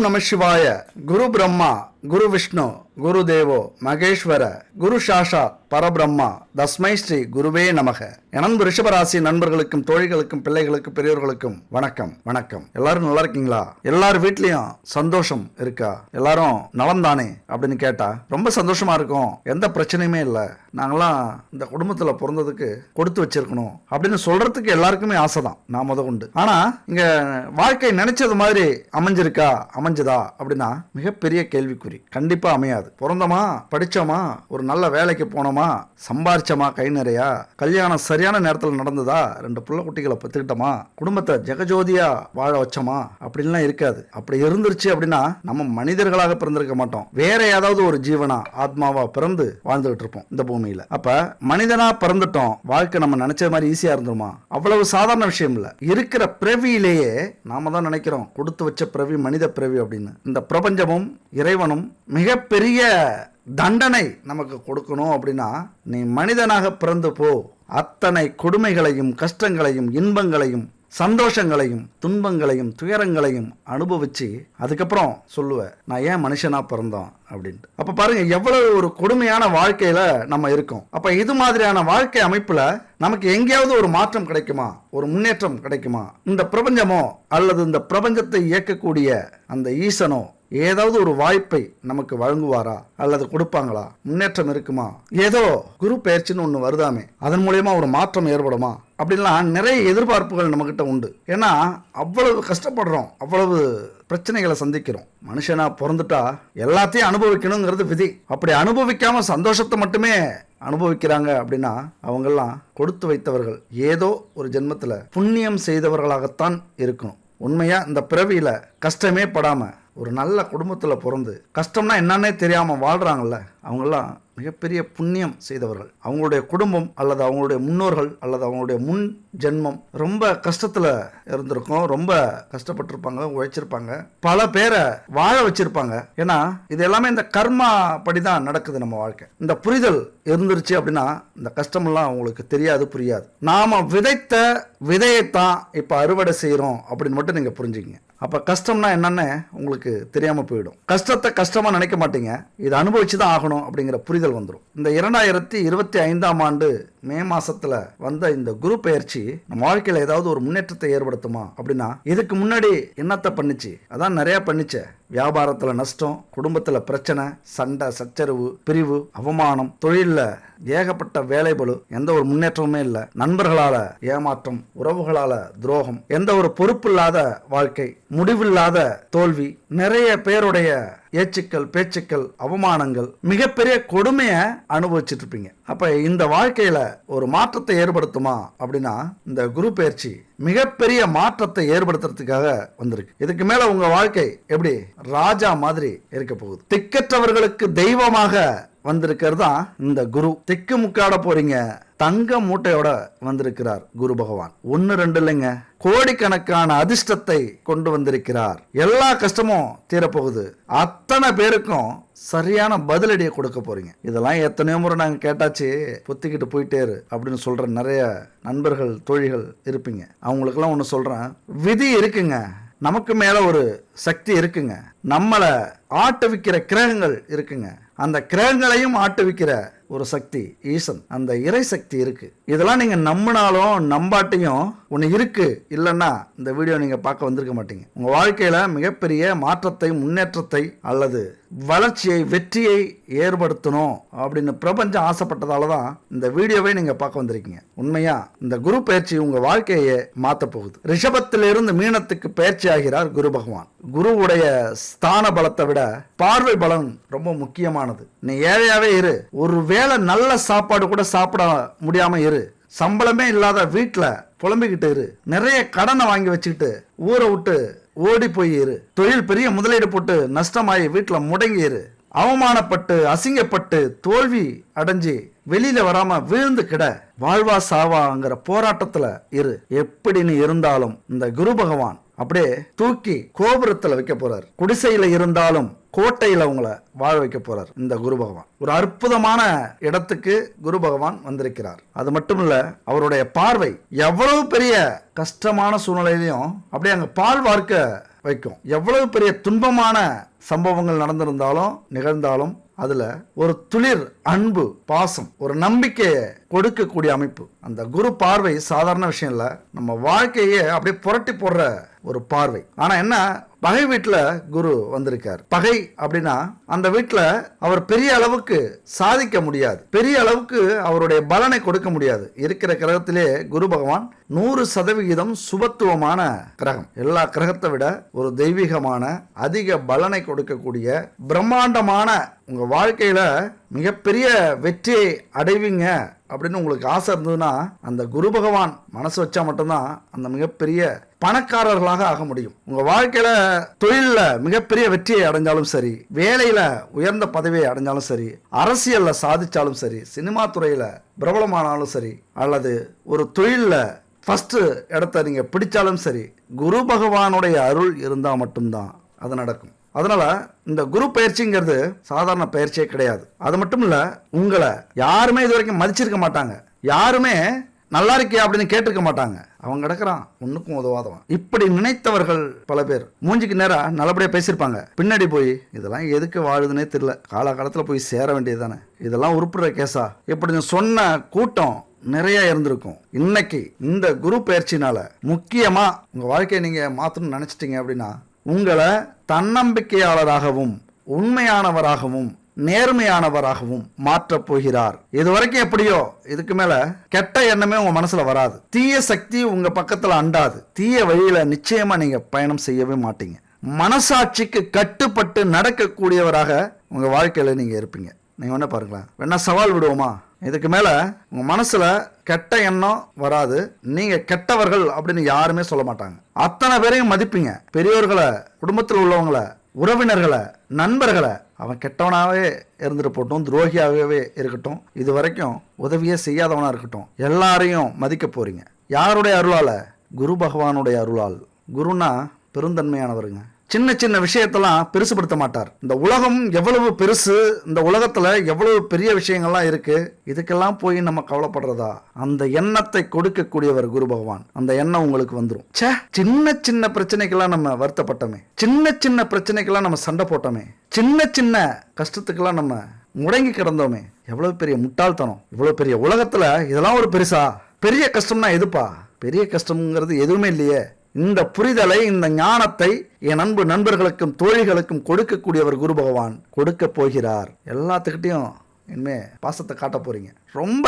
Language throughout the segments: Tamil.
நம சிவாய. குரு பிரம்மா குரு விஷ்ணு குரு தேவோ மகேஸ்வர குரு சாஷாத் பரபிரம்மா தஸ்மை ஸ்ரீ குருவே நமக. எனது ரிஷபராசி நண்பர்களுக்கும் தோழிகளுக்கும் பிள்ளைகளுக்கும் பெரியவர்களுக்கும் வணக்கம் வணக்கம். எல்லாரும் நல்லா இருக்கீங்களா? எல்லார் வீட்லயும் சந்தோஷம் இருக்கா? எல்லாரும் நலம் தானே அப்படின்னு கேட்டா ரொம்ப சந்தோஷமா இருக்கும். எந்த பிரச்சனையுமே இல்லை. நாங்களாம் இந்த குடும்பத்துல பிறந்ததுக்கு கொடுத்து வச்சிருக்கணும் அப்படின்னு சொல்றதுக்கு எல்லாருக்குமே ஆசைதான், நான் முத உண்டு. ஆனா இங்க வாழ்க்கை நினைச்சது மாதிரி அமைஞ்சிருக்கா, அமைஞ்சதா அப்படின்னா மிகப்பெரிய கேள்விக்குறி. கண்டிப்பா அமையாது. பிறந்தோமா, படிச்சோமா, ஒரு நல்ல வேலைக்கு போனோமா, சம்பாரிச்சோமா, கை நிறையா, கல்யாணம் சரியான நேரத்தில் நடந்ததா, 2 புள்ள குட்டிகளை பெற்றுக்கிட்டோமா, குடும்பத்தை ஜெகஜோதியா வாழ வச்சோமா அப்படின்லாம் இருக்காது. அப்படி இருந்துருச்சு அப்படின்னா நம்ம மனிதர்களாக பிறந்திருக்க மாட்டோம். வேற ஏதாவது ஒரு ஜீவனா, ஆத்மாவா பிறந்து வாழ்ந்துகிட்டு இருப்போம் இந்த பூமியில. அப்ப மனிதனா பிறந்துட்டோம், வாழ்க்கை நம்ம நினைச்ச மாதிரி ஈஸியா இருந்துருமா? அவ்வளவு சாதாரண விஷயம் இல்ல. இருக்கிற பிறவியிலேயே நாம தான் நினைக்கிறோம் கொடுத்து வச்ச பிறவி மனித பிறவி அப்படின்னு. இந்த பிரபஞ்சமும் இறைவனும் மிகப்பெரிய தண்டனை நமக்கு கொடுக்கணும் அப்படின்னா, நீ மனிதனாக பிறந்து போ, அத்தனை கொடுமைகளையும் கஷ்டங்களையும் இன்பங்களையும் சந்தோஷங்களையும் துன்பங்களையும் துயரங்களையும் அனுபவிச்சு அதுக்கப்புறம் சொல்லுவேன் நான் ஏன் மனுஷனா பிறந்தோம் அப்படின்ட்டு. அப்ப பாருங்க எவ்வளவு ஒரு கொடுமையான வாழ்க்கையில நம்ம இருக்கோம். அப்ப இது மாதிரியான வாழ்க்கை அமைப்புல நமக்கு எங்கேயாவது ஒரு மாற்றம் கிடைக்குமா, ஒரு முன்னேற்றம் கிடைக்குமா? இந்த பிரபஞ்சமோ அல்லது இந்த பிரபஞ்சத்தை இயக்கக்கூடிய அந்த ஈசனோ ஏதாவது ஒரு வாய்ப்பை நமக்கு வழங்குவாரா அல்லது கொடுப்பாங்களா? முன்னேற்றம் இருக்குமா? ஏதோ குரு பெயர்ச்சின்னு ஒண்ணு வருதாமே, அதன் மூலமா ஒரு மாற்றம் ஏற்படுமா அப்படின்லாம் நிறைய எதிர்பார்ப்புகள் நம்ம கிட்ட உண்டு. ஏன்னா அவ்வளவு கஷ்டப்படுறோம், அவ்வளவு பிரச்சனைகளை சந்திக்கிறோம். மனுஷனா பிறந்துட்டா எல்லாத்தையும் அனுபவிக்கணுங்கிறது விதி. அப்படி அனுபவிக்காம சந்தோஷத்தை மட்டுமே அனுபவிக்கிறாங்க அப்படின்னா அவங்கெல்லாம் கொடுத்து வைத்தவர்கள் ஏதோ ஒரு ஜென்மத்துல புண்ணியம் செய்தவர்களாகத்தான் இருக்கணும். உண்மையா இந்த பிறவியில கஷ்டமே படாம ஒரு நல்ல குடும்பத்துல பிறந்து கஷ்டம்னா என்னன்னே தெரியாம வாழ்றாங்கல்ல, அவங்கெல்லாம் மிகப்பெரிய புண்ணியம் செய்தவர்கள். அவங்களுடைய குடும்பம் அல்லது அவங்களுடைய முன்னோர்கள் அல்லது அவங்களுடைய முன் ஜென்மம் ரொம்ப கஷ்டத்துல இருந்திருக்கும், ரொம்ப கஷ்டப்பட்டிருப்பாங்க, உழைச்சிருப்பாங்க, பல பேரை வாழ வச்சிருப்பாங்க. ஏன்னா இது எல்லாமே இந்த கர்மா படிதான் நடக்குது நம்ம வாழ்க்கை. இந்த புரிதல் இருந்துருச்சு அப்படின்னா இந்த கஷ்டமெல்லாம் அவங்களுக்கு தெரியாது, புரியாது. நாம விதைத்த விதையைத்தான் இப்ப அறுவடை செய்யறோம் அப்படின்னு மட்டும் நீங்க புரிஞ்சுங்க. அப்ப கஷ்டம்னா என்னன்னு உங்களுக்கு தெரியாம போயிடும். கஷ்டத்தை கஷ்டமா நினைக்க மாட்டீங்க, இதை அனுபவிச்சுதான் ஆகணும் அப்படிங்கிற புரிதல் வந்துடும். இந்த 2025ஆம் ஆண்டு மே மாசத்துல வந்த இந்த குரு பெயர்ச்சி நம்ம வாழ்க்கையில ஏதாவது ஒரு முன்னேற்றத்தை ஏற்படுத்துமா அப்படின்னா, இதுக்கு முன்னாடி என்னத்த பண்ணிச்சு? அதான் நிறைய பண்ணிச்ச. வியாபாரத்துல நஷ்டம், குடும்பத்துல பிரச்சனை, சண்டை சச்சரவு, பிரிவு, அவமானம், தொழில்ல ஏகப்பட்ட வேலைபளு, எந்த ஒரு முன்னேற்றமுமே இல்லை, நண்பர்களால ஏமாற்றம், உறவுகளால துரோகம், எந்த ஒரு பொறுப்பு இல்லாத வாழ்க்கை, முடிவில்லாத தோல்வி, நிறைய பேருடைய ஏச்சுக்கள் பேச்சுக்கள் அவமானங்கள், மிகப்பெரிய கொடுமையை அனுபவிச்சுட்டு இருப்பீங்க. அப்ப இந்த வாழ்க்கையில ஒரு மாற்றத்தை ஏற்படுத்துமா அப்படின்னா இந்த குரு பெயர்ச்சி மிகப்பெரிய மாற்றத்தை ஏற்படுத்துறதுக்காக வந்திருக்கு. இதுக்கு மேல உங்க வாழ்க்கை எப்படி ராஜா மாதிரி இருக்க போகுது. திக்கற்றவர்களுக்கு தெய்வமாக வந்திருக்கிறது தான் இந்த குரு. திக்கு முக்காட போறீங்க, தங்க மூட்டையோட வந்திருக்கிறார் குரு பகவான். 1 2 இல்லைங்க, கோடிக்கணக்கான அதிர்ஷ்டத்தை கொண்டு வந்திருக்கிறார். எல்லா கஷ்டமும் தீரப்போகுது. அத்தனை பேருக்கும் சரியான பதிலடியை கொடுக்க போறீங்க. இதெல்லாம் எத்தனையோ முறை நாங்க கேட்டாச்சு, பொத்திக்கிட்டு போயிட்டே இரு அப்படின்னு சொல்ற நிறைய நண்பர்கள் தோழிகள் இருப்பீங்க. அவங்களுக்கெல்லாம் ஒன்று சொல்றேன், விதி இருக்குங்க, நமக்கு மேல ஒரு சக்தி இருக்குங்க, நம்மளை ஆட்டுவிக்கிற கிரகங்கள் இருக்குங்க, அந்த கிரகங்களையும் ஆட்டுவிக்கிற ஒரு சக்தி ஈசன், அந்த இறை சக்தி இருக்கு. இதெல்லாம் நீங்க நம்பினாலும் நம்பாட்டியும் ஒன்று இருக்கு. இல்லைன்னா இந்த வீடியோ நீங்க பார்க்க வந்திருக்க மாட்டீங்க. உங்க வாழ்க்கையில மிகப்பெரிய மாற்றத்தை, முன்னேற்றத்தை அல்லது வளர்ச்சியை, வெற்றியை ஏற்படுத்தணும் அப்படின்னு பிரபஞ்சம் ஆசைப்பட்டதால தான் இந்த வீடியோவை நீங்க பார்க்க வந்திருக்கீங்க. உண்மையா இந்த குரு பயிற்சி உங்க வாழ்க்கையை மாற்ற போகுது. ரிஷபத்திலிருந்து மீனத்துக்கு பயிற்சி ஆகிறார் குரு பகவான். குருவுடைய ஸ்தான பலத்தை விட பார்வை பலம் ரொம்ப முக்கியமானது. நீ ஏழையாவே இரு, ஒரு வேளை நல்ல சாப்பாடு கூட சாப்பிட முடியாம இரு, சம்பளமே இல்லாத வீட்டுல புலம்பிக்கிட்டு இரு, நிறைய கடனை வாங்கி வச்சுக்கிட்டு ஊரை விட்டு ஓடி போய் இரு, தொழில் பெரிய முதலீடு போட்டு நஷ்டமாயி வீட்டுல முடங்கி இரு, அவமானப்பட்டு அசிங்கப்பட்டு தோல்வி அடைஞ்சு வெளியில வராம வீழ்ந்து கிட, வாழ்வா சாவாங்கிற போராட்டத்துல இரு. எப்படி நீ இருந்தாலும் இந்த குரு பகவான் அப்படியே தூக்கி கோபுரத்துல வைக்க போறார். குடிசையில இருந்தாலும் கோட்டையில உங்களை வாழ வைக்க போறார் இந்த குரு பகவான். ஒரு அற்புதமான இடத்துக்கு குரு பகவான் வந்திருக்கிறார். அது மட்டும் இல்ல, அவருடைய பார்வை எவ்வளவு பெரிய கஷ்டமான சூழ்நிலையிலையும் அப்படியே அங்க பால் வார்க்க வைக்கும். எவ்வளவு பெரிய துன்பமான சம்பவங்கள் நடந்திருந்தாலும் நிகழ்ந்தாலும் அதுல ஒரு துளிர் அன்பு, பாசம், ஒரு நம்பிக்கையை கொடுக்கக்கூடிய அமைப்பு. அந்த குரு பார்வை சாதாரண விஷயம் இல்ல, நம்ம வாழ்க்கையே அப்படியே புரட்டி போடுற ஒரு பார்வை. ஆனா என்ன, பகை வீட்டுல குரு வந்திருக்கார். பகை அப்படின்னா அந்த வீட்டுல அவர் பெரிய அளவுக்கு சாதிக்க முடியாது, பெரிய அளவுக்கு அவருடைய பலனை கொடுக்க முடியாது. இருக்கிற கிரகத்திலே குரு பகவான் 100% சுபத்துவமான கிரகம். எல்லா கிரகத்தை விட ஒரு தெய்வீகமான அதிக பலனை கொடுக்கக்கூடிய பிரம்மாண்டமான, உங்க வாழ்க்கையில மிகப்பெரிய வெற்றியை அடைவீங்க அப்படின்னு உங்களுக்கு ஆசை இருந்ததுன்னா அந்த குரு பகவான் மனசு வச்சா மட்டும்தான் அந்த மிகப்பெரிய பணக்காரர்களாக ஆக முடியும். உங்க வாழ்க்கையில தொழில மிகப்பெரிய வெற்றியை அடைஞ்சாலும் சரி, வேலையில உயர்ந்த பதவியை அடைஞ்சாலும் சரி, அரசியல்ல சாதிச்சாலும் சரி, சினிமா துறையில பிரபலமானாலும் சரி, அல்லது ஒரு தொழில ஃபர்ஸ்ட் இடத்த நீங்க பிடிச்சாலும் சரி, குரு பகவானுடைய அருள் இருந்தா மட்டும்தான் அது நடக்கும். அதனால இந்த குரு பயிற்சிங்கிறது சாதாரண பயிற்சியே கிடையாது. அது மட்டும் இல்ல, உங்களை யாருமே இது வரைக்கும் மதிச்சிருக்க மாட்டாங்க, யாருமே நல்லா இருக்கியா அப்படின்னு கேட்டிருக்க மாட்டாங்க. அவன் கிடக்குறான் ஒன்னுக்கும் உதவாதவன், இப்படி நினைத்தவர்கள் பல பேர் மூஞ்சிக்கு நேரா நல்லபடியா பேசியிருப்பாங்க. பின்னாடி போய் இதெல்லாம் எதுக்கு வாழுதுன்னே தெரியல, காலகாலத்துல போய் சேர வேண்டியது தானே, இதெல்லாம் உருப்புற கேஸா, இப்படி சொன்ன கூட்டம் நிறைய இருந்திருக்கும். இன்னைக்கு இந்த குரு பயிற்சினால முக்கியமா உங்க வாழ்க்கையை நீங்க மாத்தணும்னு நினைச்சிட்டீங்க அப்படின்னா, உங்களை தன்னம்பிக்கையாளராகவும் உண்மையானவராகவும் நேர்மையானவராகவும் மாற்றப் போகிறார். இது வரைக்கும் எப்படியோ இதுக்கு மேல கெட்ட எண்ணமே உங்க மனசுல வராது, தீய சக்தி உங்க பக்கத்துல அண்டாது, தீய வழியில நிச்சயமா நீங்க பயணம் செய்யவே மாட்டீங்க. மனசாட்சிக்கு கட்டுப்பட்டு நடக்கக்கூடியவராக உங்க வாழ்க்கையில நீங்க இருப்பீங்க. நீங்க வேணா பாருங்களேன், வேணா சவால் விடுவோமா, இதுக்கு மேல உங்க மனசுல கெட்ட எண்ணம் வராது, நீங்க கெட்டவர்கள் அப்படின்னு யாருமே சொல்ல மாட்டாங்க. அத்தனை பேரையும் மதிப்பீங்க. பெரியோர்களை, குடும்பத்தில் உள்ளவங்களை, உறவினர்களை, நண்பர்களை, அவன் கெட்டவனாவே இருந்துட்டு போட்டும், துரோகியாகவே இருக்கட்டும், இது வரைக்கும் உதவியே செய்யாதவனா இருக்கட்டும், எல்லாரையும் மதிக்க போறீங்க. யாருடைய அருளால? குரு பகவானுடைய அருளால். குருனா பெருந்தன்மையானவருங்க. சின்ன சின்ன விஷயத்தெல்லாம் பெருசுபடுத்த மாட்டார். இந்த உலகம் எவ்வளவு பெருசு, இந்த உலகத்துல எவ்வளவு பெரிய விஷயங்கள்லாம் இருக்கு, இதுக்கெல்லாம் போய் நம்ம கவலைப்படுறதா? அந்த எண்ணத்தை கொடுக்கக்கூடியவர் குரு பகவான். அந்த எண்ணம் உங்களுக்கு வந்துடும். சின்ன சின்ன பிரச்சனைக்கெல்லாம் நம்ம வருத்தப்பட்டோமே, சின்ன சின்ன பிரச்சனைக்கெல்லாம் நம்ம சண்டை போட்டோமே, சின்ன சின்ன கஷ்டத்துக்கெல்லாம் நம்ம முடங்கி கிடந்தோமே, எவ்வளவு பெரிய முட்டாள்தனம். இவ்வளவு பெரிய உலகத்துல இதெல்லாம் ஒரு பெருசா? பெரிய கஷ்டம்னா எதுப்பா? பெரிய கஷ்டம்ங்கிறது எதுவுமே இல்லையே. இந்த புரிதலை, இந்த ஞானத்தை என் அன்பு நண்பர்களுக்கும் தோழிகளுக்கும் கொடுக்கக்கூடியவர் குரு பகவான் கொடுக்க போகிறார். எல்லாத்துக்கிட்டையும் இனிமே பாசத்தை காட்ட போறீங்க, ரொம்ப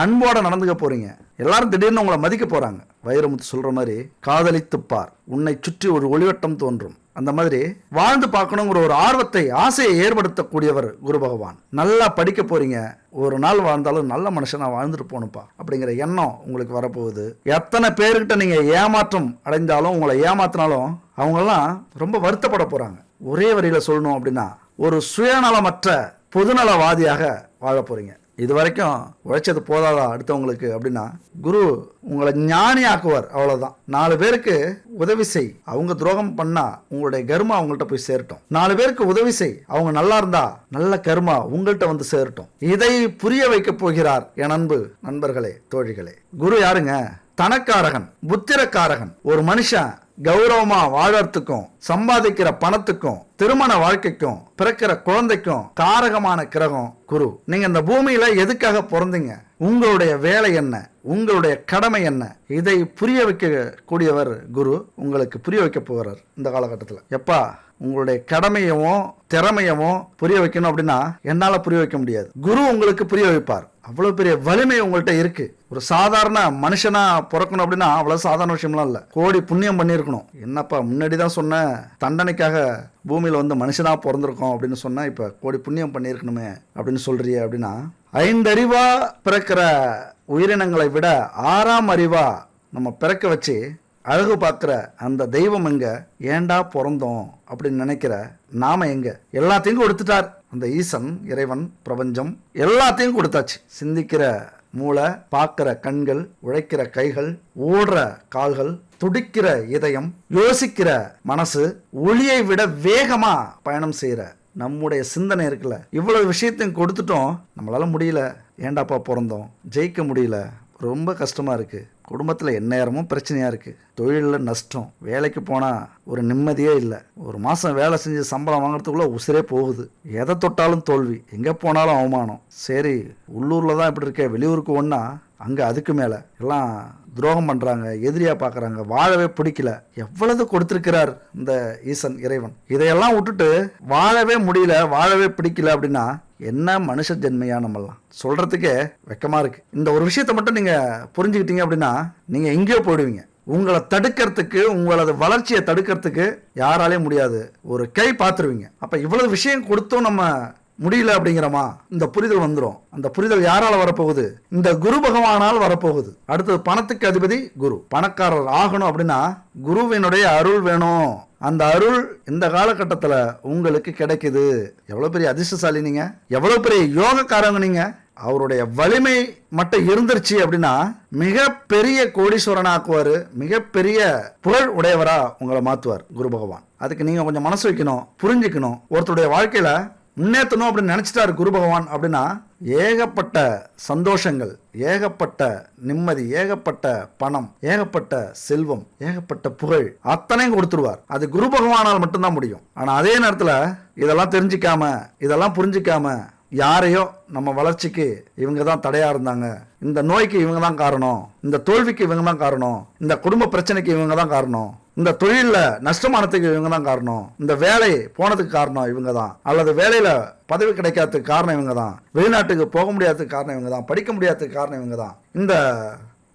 அன்போட நடந்துக்க போறீங்க. எல்லாரும் திடீர்னு உங்களை மதிக்க போறாங்க. வைரமுத்து சொல்ற மாதிரி, காதலித்துப்பார் உன்னை சுற்றி ஒரு ஒளிவட்டம் தோன்றும். அந்த மாதிரி வாழ்ந்து பார்க்கணுங்கிற ஒரு ஆர்வத்தை, ஆசையை ஏற்படுத்தக்கூடியவர் குரு பகவான். நல்லா படிக்க போறீங்க, ஒரு நாள் வாழ்ந்தாலும் நல்ல மனுஷனா வாழ்ந்துட்டு போகணுப்பா அப்படிங்கிற எண்ணம் உங்களுக்கு வரப்போகுது. எத்தனை பேருக்கிட்ட நீங்க ஏமாற்றம் அடைந்தாலும், உங்களை ஏமாத்தினாலும் அவங்கெல்லாம் ரொம்ப வருத்தப்பட போறாங்க. ஒரே வரியில சொல்லணும் அப்படின்னா, ஒரு சுயநலமற்ற பொதுநலவாதியாக வாழ போறீங்க. இது வரைக்கும் உழைச்சது போதாதா அடுத்தவங்களுக்கு அப்படின்னா, குரு உங்களை ஞானி ஆக்குவார். அவ்வளவுதான். 4 பேருக்கு உதவி செய், அவங்க துரோகம் பண்ணா உங்களுடைய கர்மா அவங்கள்ட்ட போய் சேரட்டும். 4 பேருக்கு உதவி செய், அவங்க நல்லா இருந்தா நல்ல கர்மா உங்கள்கிட்ட வந்து சேரட்டும். இதை புரிய வைக்க போகிறார் என் அன்பு நண்பர்களே, தோழிகளே. குரு யாருங்க? தனக்காரகன், புத்திரக்காரகன். ஒரு மனுஷன் கௌரவமா வாழறதுக்கும், சம்பாதிக்கிற பணத்துக்கும், திருமண வாழ்க்கைக்கும், பிறக்கிற குழந்தைக்கும் காரகமான கிரகம் குரு. நீங்க இந்த பூமியில எதுக்காக பிறந்தீங்க? உங்களுடைய வேலை என்ன? உங்களுடைய கடமை என்ன? இதை புரிய வைக்க கூடியவர் குரு. உங்களுக்கு புரிய வைக்க போகிறார் இந்த காலகட்டத்தில். எப்பா, உங்களுடைய கடமையவும் திறமையவும் புரிய வைக்கணும் அப்படின்னா என்னால புரிய வைக்க முடியாது, குரு உங்களுக்கு புரிய வைப்பார். அவ்வளவு பெரிய வலிமை உங்கள்கிட்ட இருக்கு. ஒரு சாதாரண மனுஷனா பிறக்கணும் அப்படின்னா அவ்வளவு சாதாரண விஷயம்லாம் இல்ல, கோடி புண்ணியம் பண்ணியிருக்கணும். என்னப்பா முன்னாடிதான் சொன்ன, தண்டனைக்காக பூமியில வந்து மனுஷனா பிறந்திருக்கோம் அப்படின்னு சொன்னா, இப்ப கோடி புண்ணியம் பண்ணியிருக்கணுமே அப்படின்னு சொல்றிய அப்படின்னா, 5 அறிவா பிறக்கிற உயிரினங்களை விட 6ஆம் அறிவா நம்ம பிறக்க வச்சு அழகு பார்க்கிற அந்த தெய்வம் எங்க? ஏண்டா பிறந்தோம் அப்படின்னு நினைக்கிற நாம எங்க? எல்லாத்தையும் கொடுத்துட்டார் அந்த ஈசன், இறைவன், பிரபஞ்சம் எல்லாத்தையும் கொடுத்தாச்சு. சிந்திக்கிற மூளை, பார்க்கிற கண்கள், உழைக்கிற கைகள், ஓடுற கால்கள், துடிக்கிற இதயம், யோசிக்கிற மனசு, ஒளியை விட வேகமா பயணம் செய்யற நம்முடைய சிந்தனை இருக்குல்ல, இவ்வளவு விஷயத்தையும் கொடுத்துட்டோம். நம்மளால முடியல, ஏண்டாப்பா பிறந்தோம், ஜெயிக்க முடியல, ரொம்ப கஷ்டமா இருக்கு, குடும்பத்தில் எந்நேரமும் பிரச்சனையாக இருக்குது, தொழிலில் நஷ்டம், வேலைக்கு போனால் ஒரு நிம்மதியே இல்லை, ஒரு மாதம் வேலை செஞ்சு சம்பளம் வாங்குறதுக்குள்ளே உசிரே போகுது, எதை தொட்டாலும் தோல்வி, எங்கே போனாலும் அவமானம். சரி, உள்ளூரில் தான் இப்படி இருக்கே, வெளியூருக்கு ஒன்றா அங்கே அதுக்கு மேலே எல்லாம் துரோகம் பண்ணுறாங்க, எதிரியாக பார்க்குறாங்க, வாழவே பிடிக்கல. எவ்வளவு கொடுத்துருக்கிறார் இந்த ஈசன் இறைவன். இதையெல்லாம் விட்டுட்டு வாழவே முடியல, வாழவே பிடிக்கல அப்படின்னா என்ன மனுஷ ஜென்மையா? நம்மலாம் சொல்கிறதுக்கே வெக்கமாக இருக்குது. இந்த ஒரு விஷயத்தை மட்டும் நீங்கள் புரிஞ்சுக்கிட்டீங்க அப்படின்னா நீங்கள் எங்கேயோ போயிடுவீங்க. உங்களை தடுக்கிறதுக்கு, உங்களது வளர்ச்சியை தடுக்கிறதுக்கு யாராலே முடியாது. ஒரு கை பார்த்துருவீங்க. அப்போ இவ்வளவு விஷயம் கொடுத்தும் நம்ம முடியல அப்படிங்கிறமா இந்த புரிதல் வந்துடும். அந்த புரிதல் யாரால வரப்போகுது? இந்த குரு பகவானால் வரப்போகுது. அடுத்தது பணத்துக்கு அதிபதி குரு. பணக்காரர் ஆகணும் அப்படின்னா குருவினுடைய அருள் வேணும். அந்த அருள் இந்த காலகட்டத்தில் உங்களுக்கு கிடைக்குது. எவ்வளோ பெரிய அதிர்ஷ்டசாலி நீங்க, எவ்வளோ பெரிய யோகக்காரங்க நீங்க. அவருடைய வலிமை மட்டும் இருந்துருச்சு அப்படின்னா மிகப்பெரிய கோடீஸ்வரனா ஆக்குவார், மிகப்பெரிய புகழ் உடையவரா உங்களை மாற்றுவார் குரு பகவான். அதுக்கு நீங்கள் கொஞ்சம் மனசு வைக்கணும், புரிஞ்சுக்கணும். ஒருத்தருடைய வாழ்க்கையில் முன்னேற்றணும் அப்படின்னு நினச்சிட்டாரு குரு பகவான் அப்படின்னா ஏகப்பட்ட சந்தோஷங்கள், ஏகப்பட்ட நிம்மதி, ஏகப்பட்ட பணம், ஏகப்பட்ட செல்வம், ஏகப்பட்ட புகழ் அத்தனையும் கொடுத்துருவார். அது குரு பகவானால் மட்டும்தான் முடியும். ஆனால் அதே நேரத்தில் இதெல்லாம் தெரிஞ்சிக்காம, இதெல்லாம் புரிஞ்சிக்காம யாரையோ நம்ம வளர்ச்சிக்கு இவங்க தான் தடையா இருந்தாங்க, இந்த நோய்க்கு இவங்க தான் காரணம், இந்த தோல்விக்கு இவங்க தான் காரணம், இந்த குடும்ப பிரச்சனைக்கு இவங்க தான் காரணம், இந்த தொழிலில் நஷ்டமானதுக்கு இவங்க தான் காரணம், இந்த வேலை போனதுக்கு காரணம் இவங்க தான், அல்லது வேலையில் பதவி கிடைக்காததுக்கு காரணம் இவங்க தான், வெளிநாட்டுக்கு போக முடியாததுக்கு காரணம் இவங்க தான், படிக்க முடியாததுக்கு காரணம் இவங்க தான், இந்த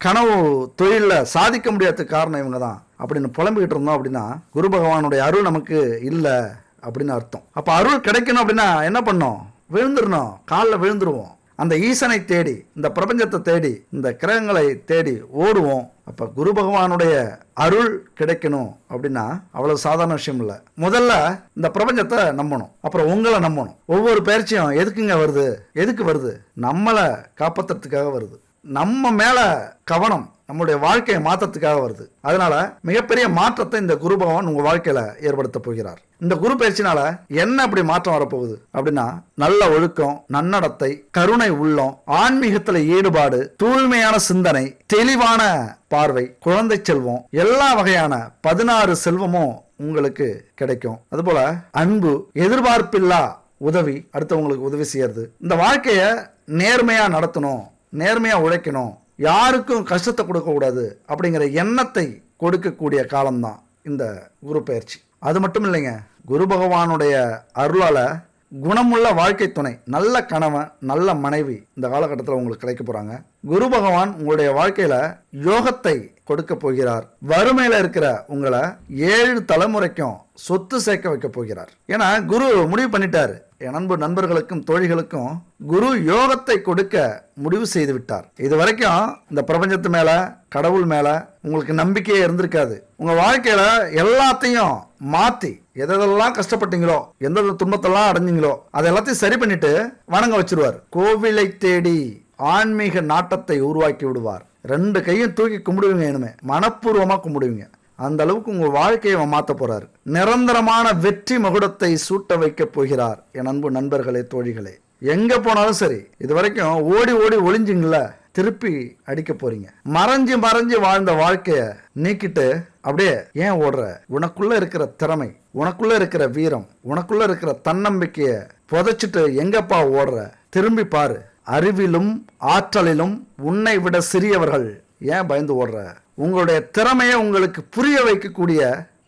கனவு தொழிலில் சாதிக்க முடியாததுக்கு காரணம் இவங்க தான் அப்படின்னு புலம்பிக்கிட்டு இருந்தோம் அப்படின்னா குரு பகவானுடைய அருள் நமக்கு இல்லை அப்படின்னு அர்த்தம். அப்போ அருள் கிடைக்கணும் அப்படின்னா என்ன பண்ணோம்? விழுந்துடணும், காலில் விழுந்துருவோம். அந்த ஈசனை தேடி, இந்த பிரபஞ்சத்தை தேடி, இந்த கிரகங்களை தேடி ஓடுவோம். அப்போ குரு பகவானுடைய அருள் கிடைக்கணும் அப்படின்னா அவ்வளவு சாதாரண விஷயம் இல்லை. முதல்ல இந்த பிரபஞ்சத்தை நம்பணும், அப்புறம் உங்களை நம்பணும். ஒவ்வொரு பயிற்சியும் எதுக்குங்க வருது? எதுக்கு வருது? நம்மளை காப்பாற்றுறதுக்காக வருது. நம்ம மேல கவனம் நம்மளுடைய வாழ்க்கையை மாற்றத்துக்காக வருது. அதனால மிகப்பெரிய மாற்றத்தை இந்த குரு பகவான் உங்க வாழ்க்கையில ஏற்படுத்த போகிறார். இந்த குரு பயிற்சினால என்ன அப்படி மாற்றம் வரப்போகுது அப்படின்னா நல்ல ஒழுக்கம், நன்னடத்தை, கருணை உள்ளம், ஆன்மீகத்துல ஈடுபாடு, தூய்மையான சிந்தனை, தெளிவான பார்வை, குழந்தை செல்வம், எல்லா வகையான 16 செல்வமும் உங்களுக்கு கிடைக்கும். அதுபோல அன்பு, எதிர்பார்ப்பில்லா உதவி, அடுத்தவங்களுக்கு உதவி செய்யறது, இந்த வாழ்க்கைய நேர்மையா நடத்தணும், நேர்மையா உழைக்கணும், யாருக்கும் கஷ்டத்தை கொடுக்க கூடாது அப்படிங்கிற எண்ணத்தை கொடுக்கக்கூடிய காலம்தான் இந்த குரு பயிற்சி. அது மட்டும் இல்லைங்க, குரு பகவானுடைய அருளால குணமுள்ள வாழ்க்கை துணை, நல்ல கணவன், நல்ல மனைவி இந்த காலகட்டத்தில் உங்களுக்கு கிடைக்க போறாங்க. குரு பகவான் உங்களுடைய வாழ்க்கையில யோகத்தை கொடுக்க போகிறார். வறுமையில இருக்கிற உங்களை 7 தலைமுறைக்கும் சொத்து சேர்க்க வைக்க போகிறார். ஏன்னா குரு முடிவு பண்ணிட்டாரு. என் நண்பர்களுக்கும் தோழிகளுக்கும் குரு யோகத்தை கொடுக்க முடிவு செய்து விட்டார். இது வரைக்கும் இந்த பிரபஞ்சத்து மேல, கடவுள் மேல உங்களுக்கு நம்பிக்கையே இருந்திருக்காது. உங்க வாழ்க்கையில எல்லாத்தையும் மாத்தி, எதெல்லாம் கஷ்டப்பட்டீங்களோ, எந்த துன்பத்தெல்லாம் அடைஞ்சீங்களோ அதை எல்லாத்தையும் சரி பண்ணிட்டு வணங்க வச்சிருவார். கோவிலை தேடி ஆன்மீக நாட்டத்தை உருவாக்கி விடுவார். 2 கையும் தூக்கி கும்பிடுவீங்க, இனிமே மனப்பூர்வமா கும்பிடுவீங்க. அந்த அளவுக்கு உங்க வாழ்க்கையை மாற்ற போறாரு. நிரந்தரமான வெற்றி மகுடத்தை சூட்ட வைக்க போகிறார். என் அன்பு நண்பர்களே, தோழிகளே, எங்க போனாலும் சரி, இது வரைக்கும் ஓடி ஓடி ஒளிஞ்சிங்கள திருப்பி அடிக்க போறீங்க. மறைஞ்சு மறைஞ்சு வாழ்ந்த வாழ்க்கைய நீக்கிட்டு அப்படியே ஏன் ஓடுற? உனக்குள்ள இருக்கிற திறமை, உனக்குள்ள இருக்கிற வீரம், உனக்குள்ள இருக்கிற தன்னம்பிக்கைய புதைச்சிட்டு எங்கப்பா ஓடுற? திரும்பி பாரு. அறிவிலும் ஆற்றலிலும் உன்னை விட சிறியவர்கள் ஏன் பயந்து ஓடுற? உங்களுடைய திறமையை உங்களுக்கு புரிய வைக்கக்கூடிய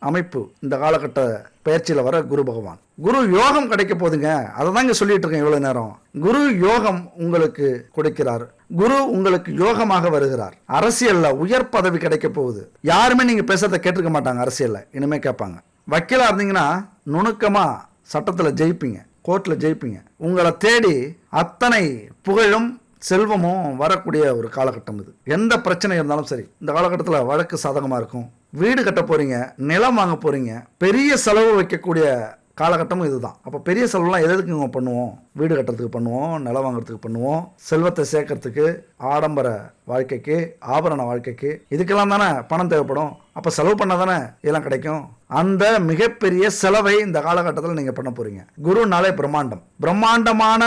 அமைப்பு இந்த காலகட்ட பயிற்சியில் வர குரு பகவான். குரு யோகம் கிடைக்க போதுங்க. அதை தான் இங்கே சொல்லிட்டு இருக்கேன் இவ்வளவு நேரம். குரு யோகம் உங்களுக்கு கொடுக்கிறார். குரு உங்களுக்கு யோகமாக வருகிறார். அரசியல்ல உயர் பதவி கிடைக்க போகுது. யாருமே நீங்க பேசுறதை கேட்டிருக்க மாட்டாங்க. அரசியல்ல இனிமே கேட்பாங்க. வக்கீலா இருந்தீங்கன்னா நுணுக்கமா சட்டத்துல ஜெயிப்பீங்க, கோர்ட்ல ஜெயிப்பீங்க. உங்களை தேடி அத்தனை புகழும் செல்வமும் வரக்கூடிய ஒரு காலகட்டம் இது. எந்த பிரச்சனை இருந்தாலும் சரி, இந்த காலகட்டத்தில் வழக்கு சாதகமாக இருக்கும். வீடு கட்ட போறீங்க, நிலம் வாங்க போறீங்க, பெரிய செலவு வைக்கக்கூடிய காலகட்டமும் இதுதான். அப்போ பெரிய செலவுலாம் எதுக்கு பண்ணுவோம்? வீடு கட்டுறதுக்கு பண்ணுவோம், நிலம் வாங்குறதுக்கு பண்ணுவோம், செல்வத்தை சேர்க்கறதுக்கு, ஆடம்பர வாழ்க்கைக்கு, ஆபரண வாழ்க்கைக்கு, இதுக்கெல்லாம் தானே பணம் தேவைப்படும். அப்போ செலவு பண்ணால் தானே இதெல்லாம் கிடைக்கும். அந்த மிகப்பெரிய செலவை இந்த காலகட்டத்தில் நீங்கள் பண்ண போறீங்க. குருனாலே பிரம்மாண்டம், பிரம்மாண்டமான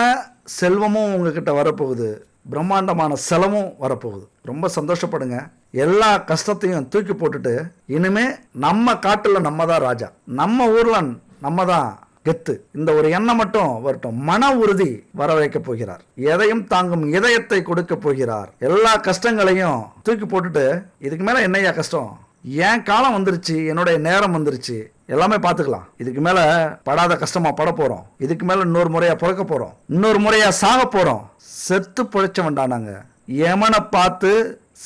செல்வமும் உங்ககிட்ட வரப்போகுது. பிரம்மாண்டமான செலவும் வரப்போகுது. ரொம்ப சந்தோஷப்படுங்க. எல்லா கஷ்டத்தையும் தூக்கி போட்டுட்டு இனிமே நம்ம காட்டுல நம்ம தான் ராஜா, நம்ம ஊர்ல நம்ம தான் கெத்து. இந்த ஒரு எண்ணம் மட்டும் வரட்டும். மன உறுதி வர வைக்க போகிறார். எதையும் தாங்கும் இதயத்தை கொடுக்க போகிறார். எல்லா கஷ்டங்களையும் தூக்கி போட்டுட்டு இதுக்கு மேல என்னையா கஷ்டம், என் காலம் வந்துருச்சு, என்னுடைய நேரம் வந்துருச்சு, எல்லாமே பார்த்துக்கலாம். இதுக்கு மேல படாத கஷ்டமா பட போறோம். இதுக்கு மேல இன்னொரு முறையா பிறக்க போறோம், இன்னொரு முறையா சாக போறோம். செத்து பொழைச்ச வேண்டானாங்க, எமனை பார்த்து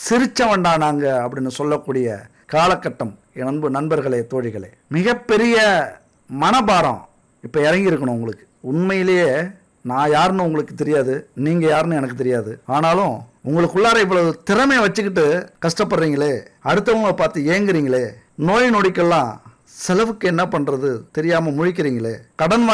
சிரிச்ச வேண்டானாங்க அப்படின்னு சொல்லக்கூடிய காலகட்டம் என் அன்பு நண்பர்களே, தோழிகளே. மிகப்பெரிய மனபாரம் இப்போ இறங்கி இருக்கணும் உங்களுக்கு. உண்மையிலேயே நான் யாருன்னு உங்களுக்கு தெரியாது, நீங்கள் யாருன்னு எனக்கு தெரியாது. ஆனாலும் உங்களுக்குள்ளார இவ்வளவு திறமையை வச்சுக்கிட்டு கஷ்டப்படுறீங்களே, அடுத்தவங்களை பார்த்து ஏங்குறீங்களே, நோய் நொடிக்கெல்லாம் செலவுக்கு என்ன பண்ணுறது தெரியாமல் முழிக்கிறீங்களே, கடன்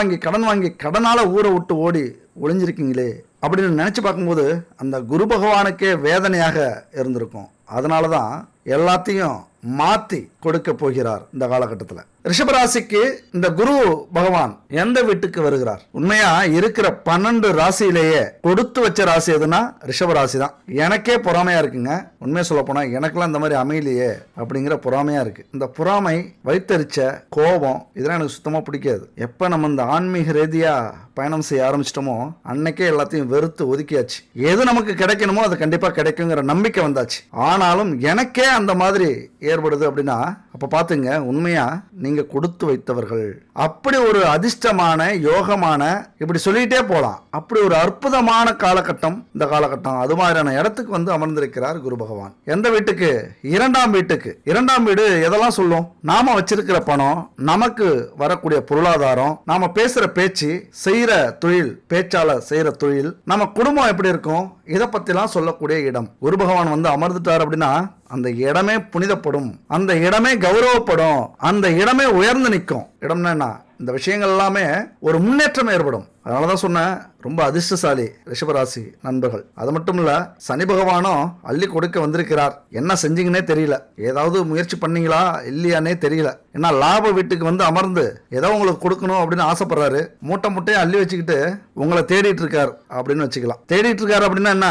வாங்கி கடனால் ஊரை விட்டு ஓடி ஒளிஞ்சிருக்கீங்களே அப்படின்னு நினச்சி பார்க்கும்போது அந்த குரு பகவானுக்கே வேதனையாக இருந்திருக்கும். அதனால தான் எல்லாத்தையும் மாற்றி கொடுக்க போகிறார் இந்த காலகட்டத்தில். ரிஷபராசிக்கு இந்த குரு பகவான் எந்த வீட்டுக்கு வருகிறார்? உண்மையா இருக்கிற 12 ராசியிலேயே கொடுத்து வச்ச ராசி எதுனா ரிஷபராசி தான். எனக்கே பொறாமையா இருக்குங்க. உண்மையை சொல்ல போனா எனக்கெல்லாம் இந்த மாதிரி அமையலையே அப்படிங்கிற பொறாமையா இருக்கு. இந்த பொறாமை, வைத்தறிச்ச கோபம், இதெல்லாம் எனக்கு சுத்தமா பிடிக்காது. எப்ப நம்ம இந்த ஆன்மீக ரீதியா பயணம் செய்ய ஆரம்பிச்சிட்டோமோ அன்னைக்கே எல்லாத்தையும் வெறுத்து ஒதுக்கியாச்சு. எது நமக்கு கிடைக்கணுமோ அது கண்டிப்பா கிடைக்குங்கிற நம்பிக்கை வந்தாச்சு. ஆனாலும் எனக்கே அந்த மாதிரி ஏற்படுது அப்படின்னா அப்ப பாத்துங்க, உண்மையா நீங்க கொடுத்து வைத்தவர்கள். அப்படி ஒரு அதிர்ஷ்டமான யோகமான, இப்படி சொல்லிட்டே போலாம், அப்படி ஒரு அற்புதமான காலகட்டம் இந்த காலகட்டம். அது மாதிரியான இடத்துக்கு வந்து அமர்ந்திருக்கிறார் குரு பகவான். எந்த வீட்டுக்கு? 2ஆம் வீட்டுக்கு. 2ஆம் வீடு எதெல்லாம் சொல்லும்? நாம வச்சிருக்கிற பணம், நமக்கு வரக்கூடிய பொருளாதாரம், நாம பேசுற பேச்சு, செய்யற தொழில், பேச்சால செய்யற தொழில், நம்ம குடும்பம் எப்படி இருக்கும், இதை பத்திலாம் சொல்லக்கூடிய இடம். குரு பகவான் வந்து அமர்ந்துட்டார் அப்படின்னா அந்த இடமே புனிதப்படும், அந்த இடமே கௌரவப்படும், அந்த இடமே உயர்ந்து நிற்கும். இடம்னா என்ன? இந்த விஷயங்கள் எல்லாமே ஒரு முன்னேற்றம் ஏற்படும். அதனாலதான் சொன்னேன், ரொம்ப அதிர்ஷ்டசாலி ரிஷபராசி நண்பர்கள். அது மட்டும் இல்ல, சனி பகவானும் அள்ளி கொடுக்க வந்திருக்கிறார். என்ன செஞ்சீங்கன்னே தெரியல, ஏதாவது முயற்சி பண்ணீங்களா இல்லையானே தெரியல. ஏன்னா லாப வீட்டுக்கு வந்து அமர்ந்து ஏதோ உங்களுக்கு கொடுக்கணும் அப்படின்னு ஆசைப்படுறாரு. மூட்டை மூட்டையை அள்ளி வச்சுக்கிட்டு உங்களை தேடிட்டு இருக்கார் அப்படின்னு வச்சுக்கலாம். தேடிட்டு இருக்காரு அப்படின்னா என்ன?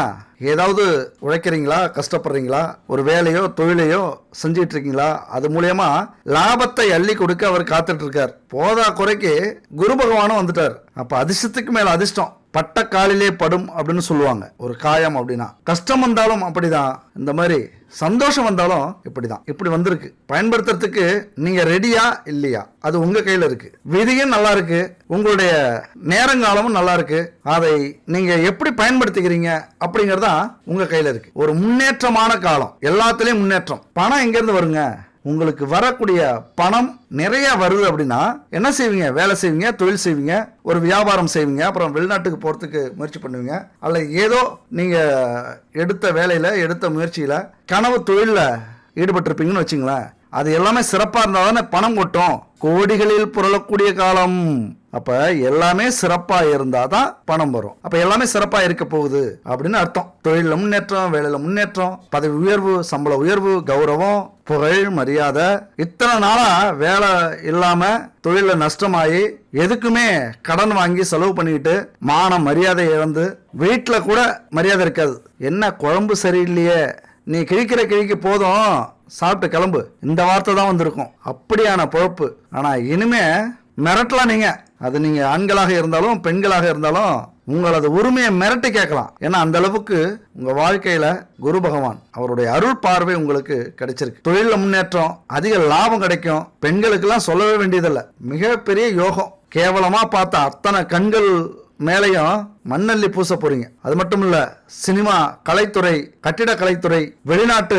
ஏதாவது உழைக்கிறீங்களா, கஷ்டப்படுறீங்களா, ஒரு வேலையோ தொழிலையோ செஞ்சிட்டு இருக்கீங்களா, அது மூலியமா லாபத்தை அள்ளி கொடுக்க அவர் காத்துட்டு இருக்கார். போதா குறைக்கு குரு பகவானும் வந்துட்டார். அப்ப அதிர்ஷ்டத்துக்கு மேல அதிர்ஷ்டம் பட்ட காலிலே படும் அப்படின்னு சொல்லுவாங்க. ஒரு காயம் அப்படின்னா கஷ்டம் வந்தாலும் அப்படிதான், இந்த மாதிரி சந்தோஷம் வந்தாலும் இப்படிதான். இப்படி வந்திருக்கு. பயன்படுத்துறதுக்கு நீங்க ரெடியா இல்லையா அது உங்க கையில இருக்கு. விதியும் நல்லா இருக்கு, உங்களுடைய நேரங்காலமும் நல்லா இருக்கு. அதை நீங்க எப்படி பயன்படுத்திக்கிறீங்க அப்படிங்கறதா உங்க கையில இருக்கு. ஒரு முன்னேற்றமான காலம், எல்லாத்துலயும் முன்னேற்றம். பணம் எங்க இருந்து வருங்க? உங்களுக்கு வரக்கூடிய பணம் நிறைய வருது அப்படின்னா என்ன செய்வீங்க? வேலை செய்வீங்க, தொழில் செய்வீங்க, ஒரு வியாபாரம் செய்வீங்க, அப்புறம் வெளிநாட்டுக்கு போறதுக்கு முயற்சி பண்ணுவீங்க, அல்ல ஏதோ நீங்க எடுத்த வேலையில, எடுத்த முயற்சியில, கனவு தொழில ஈடுபட்டிருப்பீங்கன்னு வச்சுங்களேன். அது எல்லாமே சிறப்பா இருந்தா தானே பணம் கொட்டும். கோடிகளில் புரளக்கூடிய காலம். அப்ப எல்லாமே சிறப்பா இருந்தாதான் பணம் வரும். அப்ப எல்லாமே சிறப்பா இருக்க போகுது அப்படின்னு அர்த்தம். தொழில முன்னேற்றம், வேலையில முன்னேற்றம், பதவி உயர்வு, சம்பள உயர்வு, கௌரவம், புகழ், மரியாதை. இத்தனை நாளா வேலை இல்லாம தொழில நஷ்டமாயி எதுக்குமே கடன் வாங்கி செலவு பண்ணிக்கிட்டு மான மரியாதை இழந்து வீட்டுல கூட மரியாதை இருக்காது. என்ன குழம்பு சரியில்லையே, நீ கிழிக்கிற கிழிக்கு போதும், சாப்பிட்டு கிளம்பு, இந்த வார்த்தை தான் வந்திருக்கும். அப்படியான பொழப்பு. ஆனா இனிமே மிரட்டலாம் நீங்க. அது நீங்க ஆண்களாக இருந்தாலும் பெண்களாக இருந்தாலும் உங்களது உரிமையை மிரட்டி கேட்கலாம். ஏன்னா அந்த அளவுக்கு உங்க வாழ்க்கையில குரு பகவான் அவருடைய அருள் பார்வை உங்களுக்கு கிடைச்சிருக்கு. தொழில முன்னேற்றம், அதிக லாபம் கிடைக்கும். பெண்களுக்கு எல்லாம் சொல்லவே வேண்டியதில்லை, மிகப்பெரிய யோகம். கேவலமா பார்த்த அத்தனை கண்கள் மேலையும் மண்ணள்ளி பூச போறீங்க. அது மட்டும் இல்ல, சினிமா, கலைத்துறை, கட்டிட கலைத்துறை, வெளிநாட்டு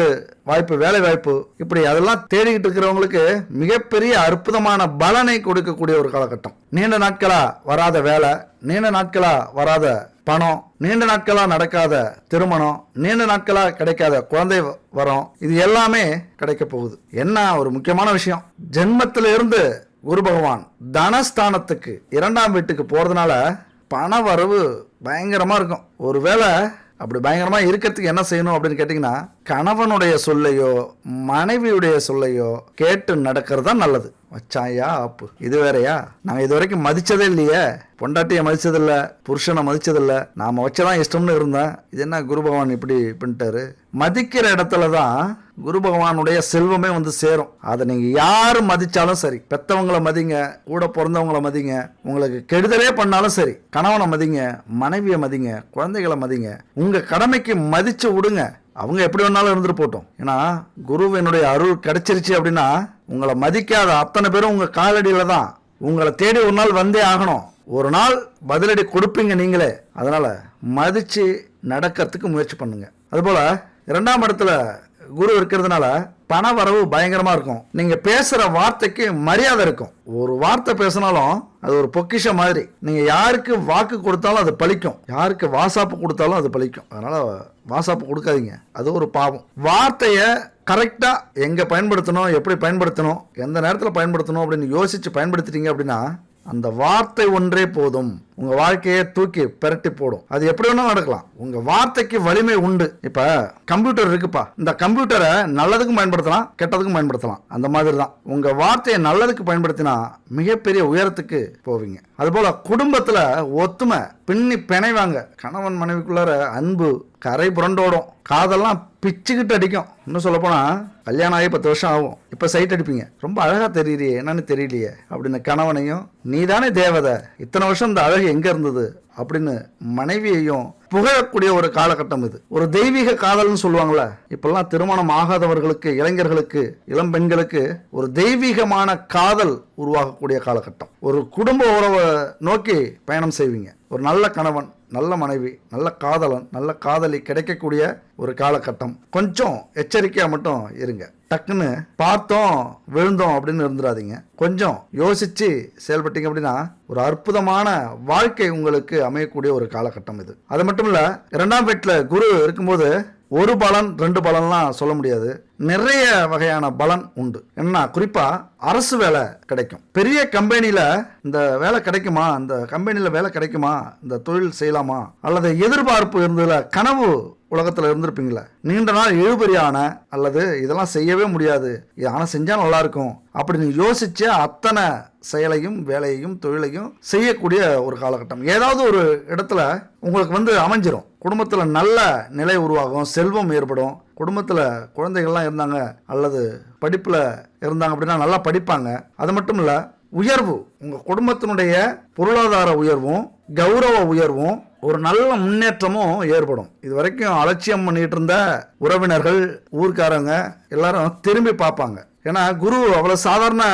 வாய்ப்பு, வேலை வாய்ப்பு, இப்படி அதெல்லாம் தேடிக்கிட்டு இருக்கிறவங்களுக்கு மிகப்பெரிய அற்புதமான பலனை கொடுக்கக்கூடிய ஒரு காலகட்டம். நீண்ட நாட்களா வராத வேலை, நீண்ட நாட்களா வராத பணம், நீண்ட நாட்களா நடக்காத திருமணம், நீண்ட நாட்களா கிடைக்காத குழந்தை வரம், இது எல்லாமே கிடைக்க போகுது. என்ன ஒரு முக்கியமான விஷயம், ஜென்மத்தில இருந்து குரு பகவான் தனஸ்தானத்துக்கு 2ஆம் வீட்டுக்கு போறதுனால பண வரவு பயங்கரமா இருக்கும். ஒருவேளை அப்படி பயங்கரமா இருக்கிறதுக்கு என்ன செய்யணும் அப்படின்னு கேட்டீங்கன்னா, கணவனுடைய சொல்லையோ மனைவியுடைய சொல்லையோ கேட்டு நடக்கிறது தான் நல்லது. வச்சாயா ஆப்பு, இது வேறையா? நாங்கள் இது வரைக்கும் மதிச்சதே இல்லையே, பொண்டாட்டியை மதிச்சதில்ல, புருஷனை மதிச்சதில்ல, நாம வச்சதான் இஷ்டம்னு இருந்தேன், இது என்ன குரு பகவான் இப்படி பண்ணிட்டாரு? மதிக்கிற இடத்துல தான் குரு பகவானுடைய செல்வமே வந்து சேரும். அதை நீங்க யாரு மதிச்சாலும் சரி, பெத்தவங்களை மதிங்க, கூட பிறந்தவங்களை மதிங்க, உங்களுக்கு கெடுதலே பண்ணாலும் சரி, கணவனை மதிங்க, மனைவியை மதிங்க, குழந்தைகளை மதிங்க, உங்க கடமைக்கு மதிச்சு விடுங்க. அவங்க எப்படி வேணாலும் இருந்துட்டு போட்டோம். ஏன்னா குருவினுடைய அருள் கிடைச்சிருச்சு அப்படின்னா உங்களை மதிக்காத அத்தனை பேரும் உங்க காலடியில தான். உங்களை தேடி ஒரு நாள் வந்தே ஆகணும், ஒரு நாள் பதிலடி கொடுப்பீங்க நீங்களே. அதனால மதிச்சு நடக்கிறதுக்கு முயற்சி பண்ணுங்க. அதுபோல 2ஆம் இடத்துல குரு இருக்கிறதுனால பண வரவு பயங்கரமா இருக்கும். நீங்க பேசுற வார்த்தைக்கு மரியாதை இருக்கும். ஒரு வார்த்தை பேசினாலும் அது ஒரு பொக்கிஷம் மாதிரி. நீங்க யாருக்கு வாக்கு கொடுத்தாலும் அது பலிக்கும், யாருக்கு வாசாப்பு கொடுத்தாலும் அது பலிக்கும். அதனால வாசாப்பு கொடுக்காதீங்க, அது ஒரு பாவம். வார்த்தையை கரெக்டா எங்க பயன்படுத்தணும், எப்படி பயன்படுத்தணும், எந்த நேரத்தில் பயன்படுத்தணும் அப்படின்னு யோசிச்சு பயன்படுத்திட்டீங்க அப்படின்னா அந்த வார்த்தை ஒன்றே போதும், உங்க வாழ்க்கையை தூக்கி பெரட்டி போடும். அது எப்படி வேணாலும் நடக்கலாம். உங்க வார்த்தைக்கு வலிமை உண்டு. இப்ப கம்ப்யூட்டர் இருக்குப்பா, இந்த கம்ப்யூட்டரை நல்லதுக்கும் பயன்படுத்தலாம், கெட்டதுக்கும் பயன்படுத்தலாம். அந்த மாதிரி தான் உங்க வார்த்தையை நல்லதுக்கு பயன்படுத்தினா மிகப்பெரிய உயரத்துக்கு போவீங்க. அதுபோல குடும்பத்துல ஒத்துமை பின்னி பிணைவாங்க. கணவன் மனைவிக்குள்ளார அன்பு கரை புரண்டோடும், காதெல்லாம் பிச்சுக்கிட்டு அடிக்கும். இன்னும் சொல்ல போனா கல்யாணம் ஆகி 10 வருஷம் ஆகும், இப்ப சைட் அடிப்பீங்க, ரொம்ப அழகா தெரியலையே, என்னன்னு தெரியலையே அப்படின்னு கணவனையும், நீதானே தேவதை, இத்தனை வருஷம் இந்த அழகு எங்க இருந்தது அப்படின்னு மனைவியையும் புகழக்கூடிய ஒரு காலகட்டம் இது. ஒரு தெய்வீக காதல்னு சொல்லுவாங்கல்ல, இப்பெல்லாம் திருமணம் ஆகாதவர்களுக்கு, இளைஞர்களுக்கு, இளம் பெண்களுக்கு ஒரு தெய்வீகமான காதல் உருவாகக்கூடிய காலகட்டம். ஒரு குடும்ப உறவை நோக்கி பயணம் செய்வீங்க. ஒரு நல்ல கணவன், நல்ல மனைவி, நல்ல காதலன், நல்ல காதலி கிடைக்கக்கூடிய ஒரு காலகட்டம். கொஞ்சம் எச்சரிக்கையா மட்டும் இருங்க. டக்குன்னு பார்த்தோம் விழுந்தோம் அப்படின்னு இருந்துடாதீங்க. கொஞ்சம் யோசிச்சு செயல்பட்டீங்க அப்படின்னா ஒரு அற்புதமான வாழ்க்கை உங்களுக்கு அமையக்கூடிய ஒரு காலகட்டம் இது. அது மட்டும் இல்ல, 2ஆம் வீட்டுல குரு இருக்கும்போது ஒரு பலன் 2 பலன்லாம் சொல்ல முடியாது, நிறைய வகையான பலன் உண்டு. என்ன குறிப்பா அரசு வேலை கிடைக்கும். பெரிய கம்பெனியில இந்த வேலை கிடைக்குமா, இந்த கம்பெனியில வேலை கிடைக்குமா, இந்த தொழில் செய்யலாமா, அல்லது எதிர்பார்ப்பு இருந்ததுல கனவு உலகத்தில் இருந்திருப்பீங்களா, நீண்ட நாள் இழுபறியான அல்லது இதெல்லாம் செய்யவே முடியாது, ஆனால் செஞ்சால் நல்லா இருக்கும் அப்படின்னு யோசிச்ச அத்தனை செயலையும் வேலையையும் தொழிலையும் செய்யக்கூடிய ஒரு காலகட்டம் ஏதாவது ஒரு இடத்துல உங்களுக்கு வந்து அமைஞ்சிரும். குடும்பத்தில் நல்ல நிலை உருவாகும், செல்வம் ஏற்படும். குடும்பத்தில் குழந்தைகள்லாம் இருந்தாங்க அல்லது படிப்பில் இருந்தாங்க அப்படின்னா நல்லா படிப்பாங்க. அது மட்டும் இல்லை, உயர்வு, உங்கள் குடும்பத்தினுடைய பொருளாதார உயர்வும் கௌரவ உயர்வும் ஒரு நல்ல முன்னேற்றமும் ஏற்படும். இது வரைக்கும் அலட்சியம் பண்ணிட்டு இருந்த உறவினர்கள், ஊர்க்காரங்க எல்லாரும் திரும்பி பார்ப்பாங்க. ஏன்னா குரு அவ்வளவு சாதாரண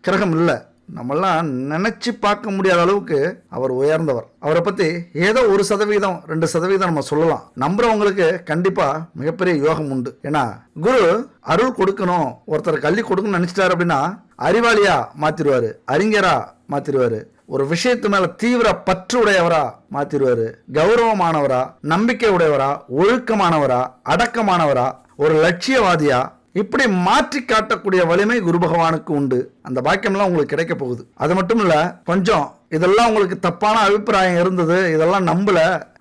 கிரகம் இல்லை. நம்மெல்லாம் நினைச்சு பார்க்க முடியாத அளவுக்கு அவர் உயர்ந்தவர். அவரை பத்தி ஏதோ 1%, 2% நம்ம சொல்லலாம். நம்புறவங்களுக்கு கண்டிப்பா மிகப்பெரிய யோகம் உண்டு. ஏன்னா குரு அருள் கொடுக்கணும், ஒருத்தர் கல்வி கொடுக்கணும்னு நினைச்சிட்டாரு அப்படின்னா அறிவாளியா மாத்திருவாரு, அறிஞரா மாத்திருவாரு, ஒரு விஷயத்து மேல தீவிர பற்று உடையவரா மாத்திருவாரு, கௌரவமானவரா, நம்பிக்கை உடையவரா, ஒழுக்கமானவரா, அடக்கமானவரா, ஒரு லட்சியவாதியா, இப்படி மாற்றி காட்டக்கூடிய வலிமை குரு பகவானுக்கு உண்டு. அந்த பாக்கியம்லாம் உங்களுக்கு கிடைக்க போகுது. அது மட்டும் இல்ல, கொஞ்சம் இதெல்லாம் உங்களுக்கு தப்பான அபிப்பிராயம் இருந்தது, இதெல்லாம் நம்பல,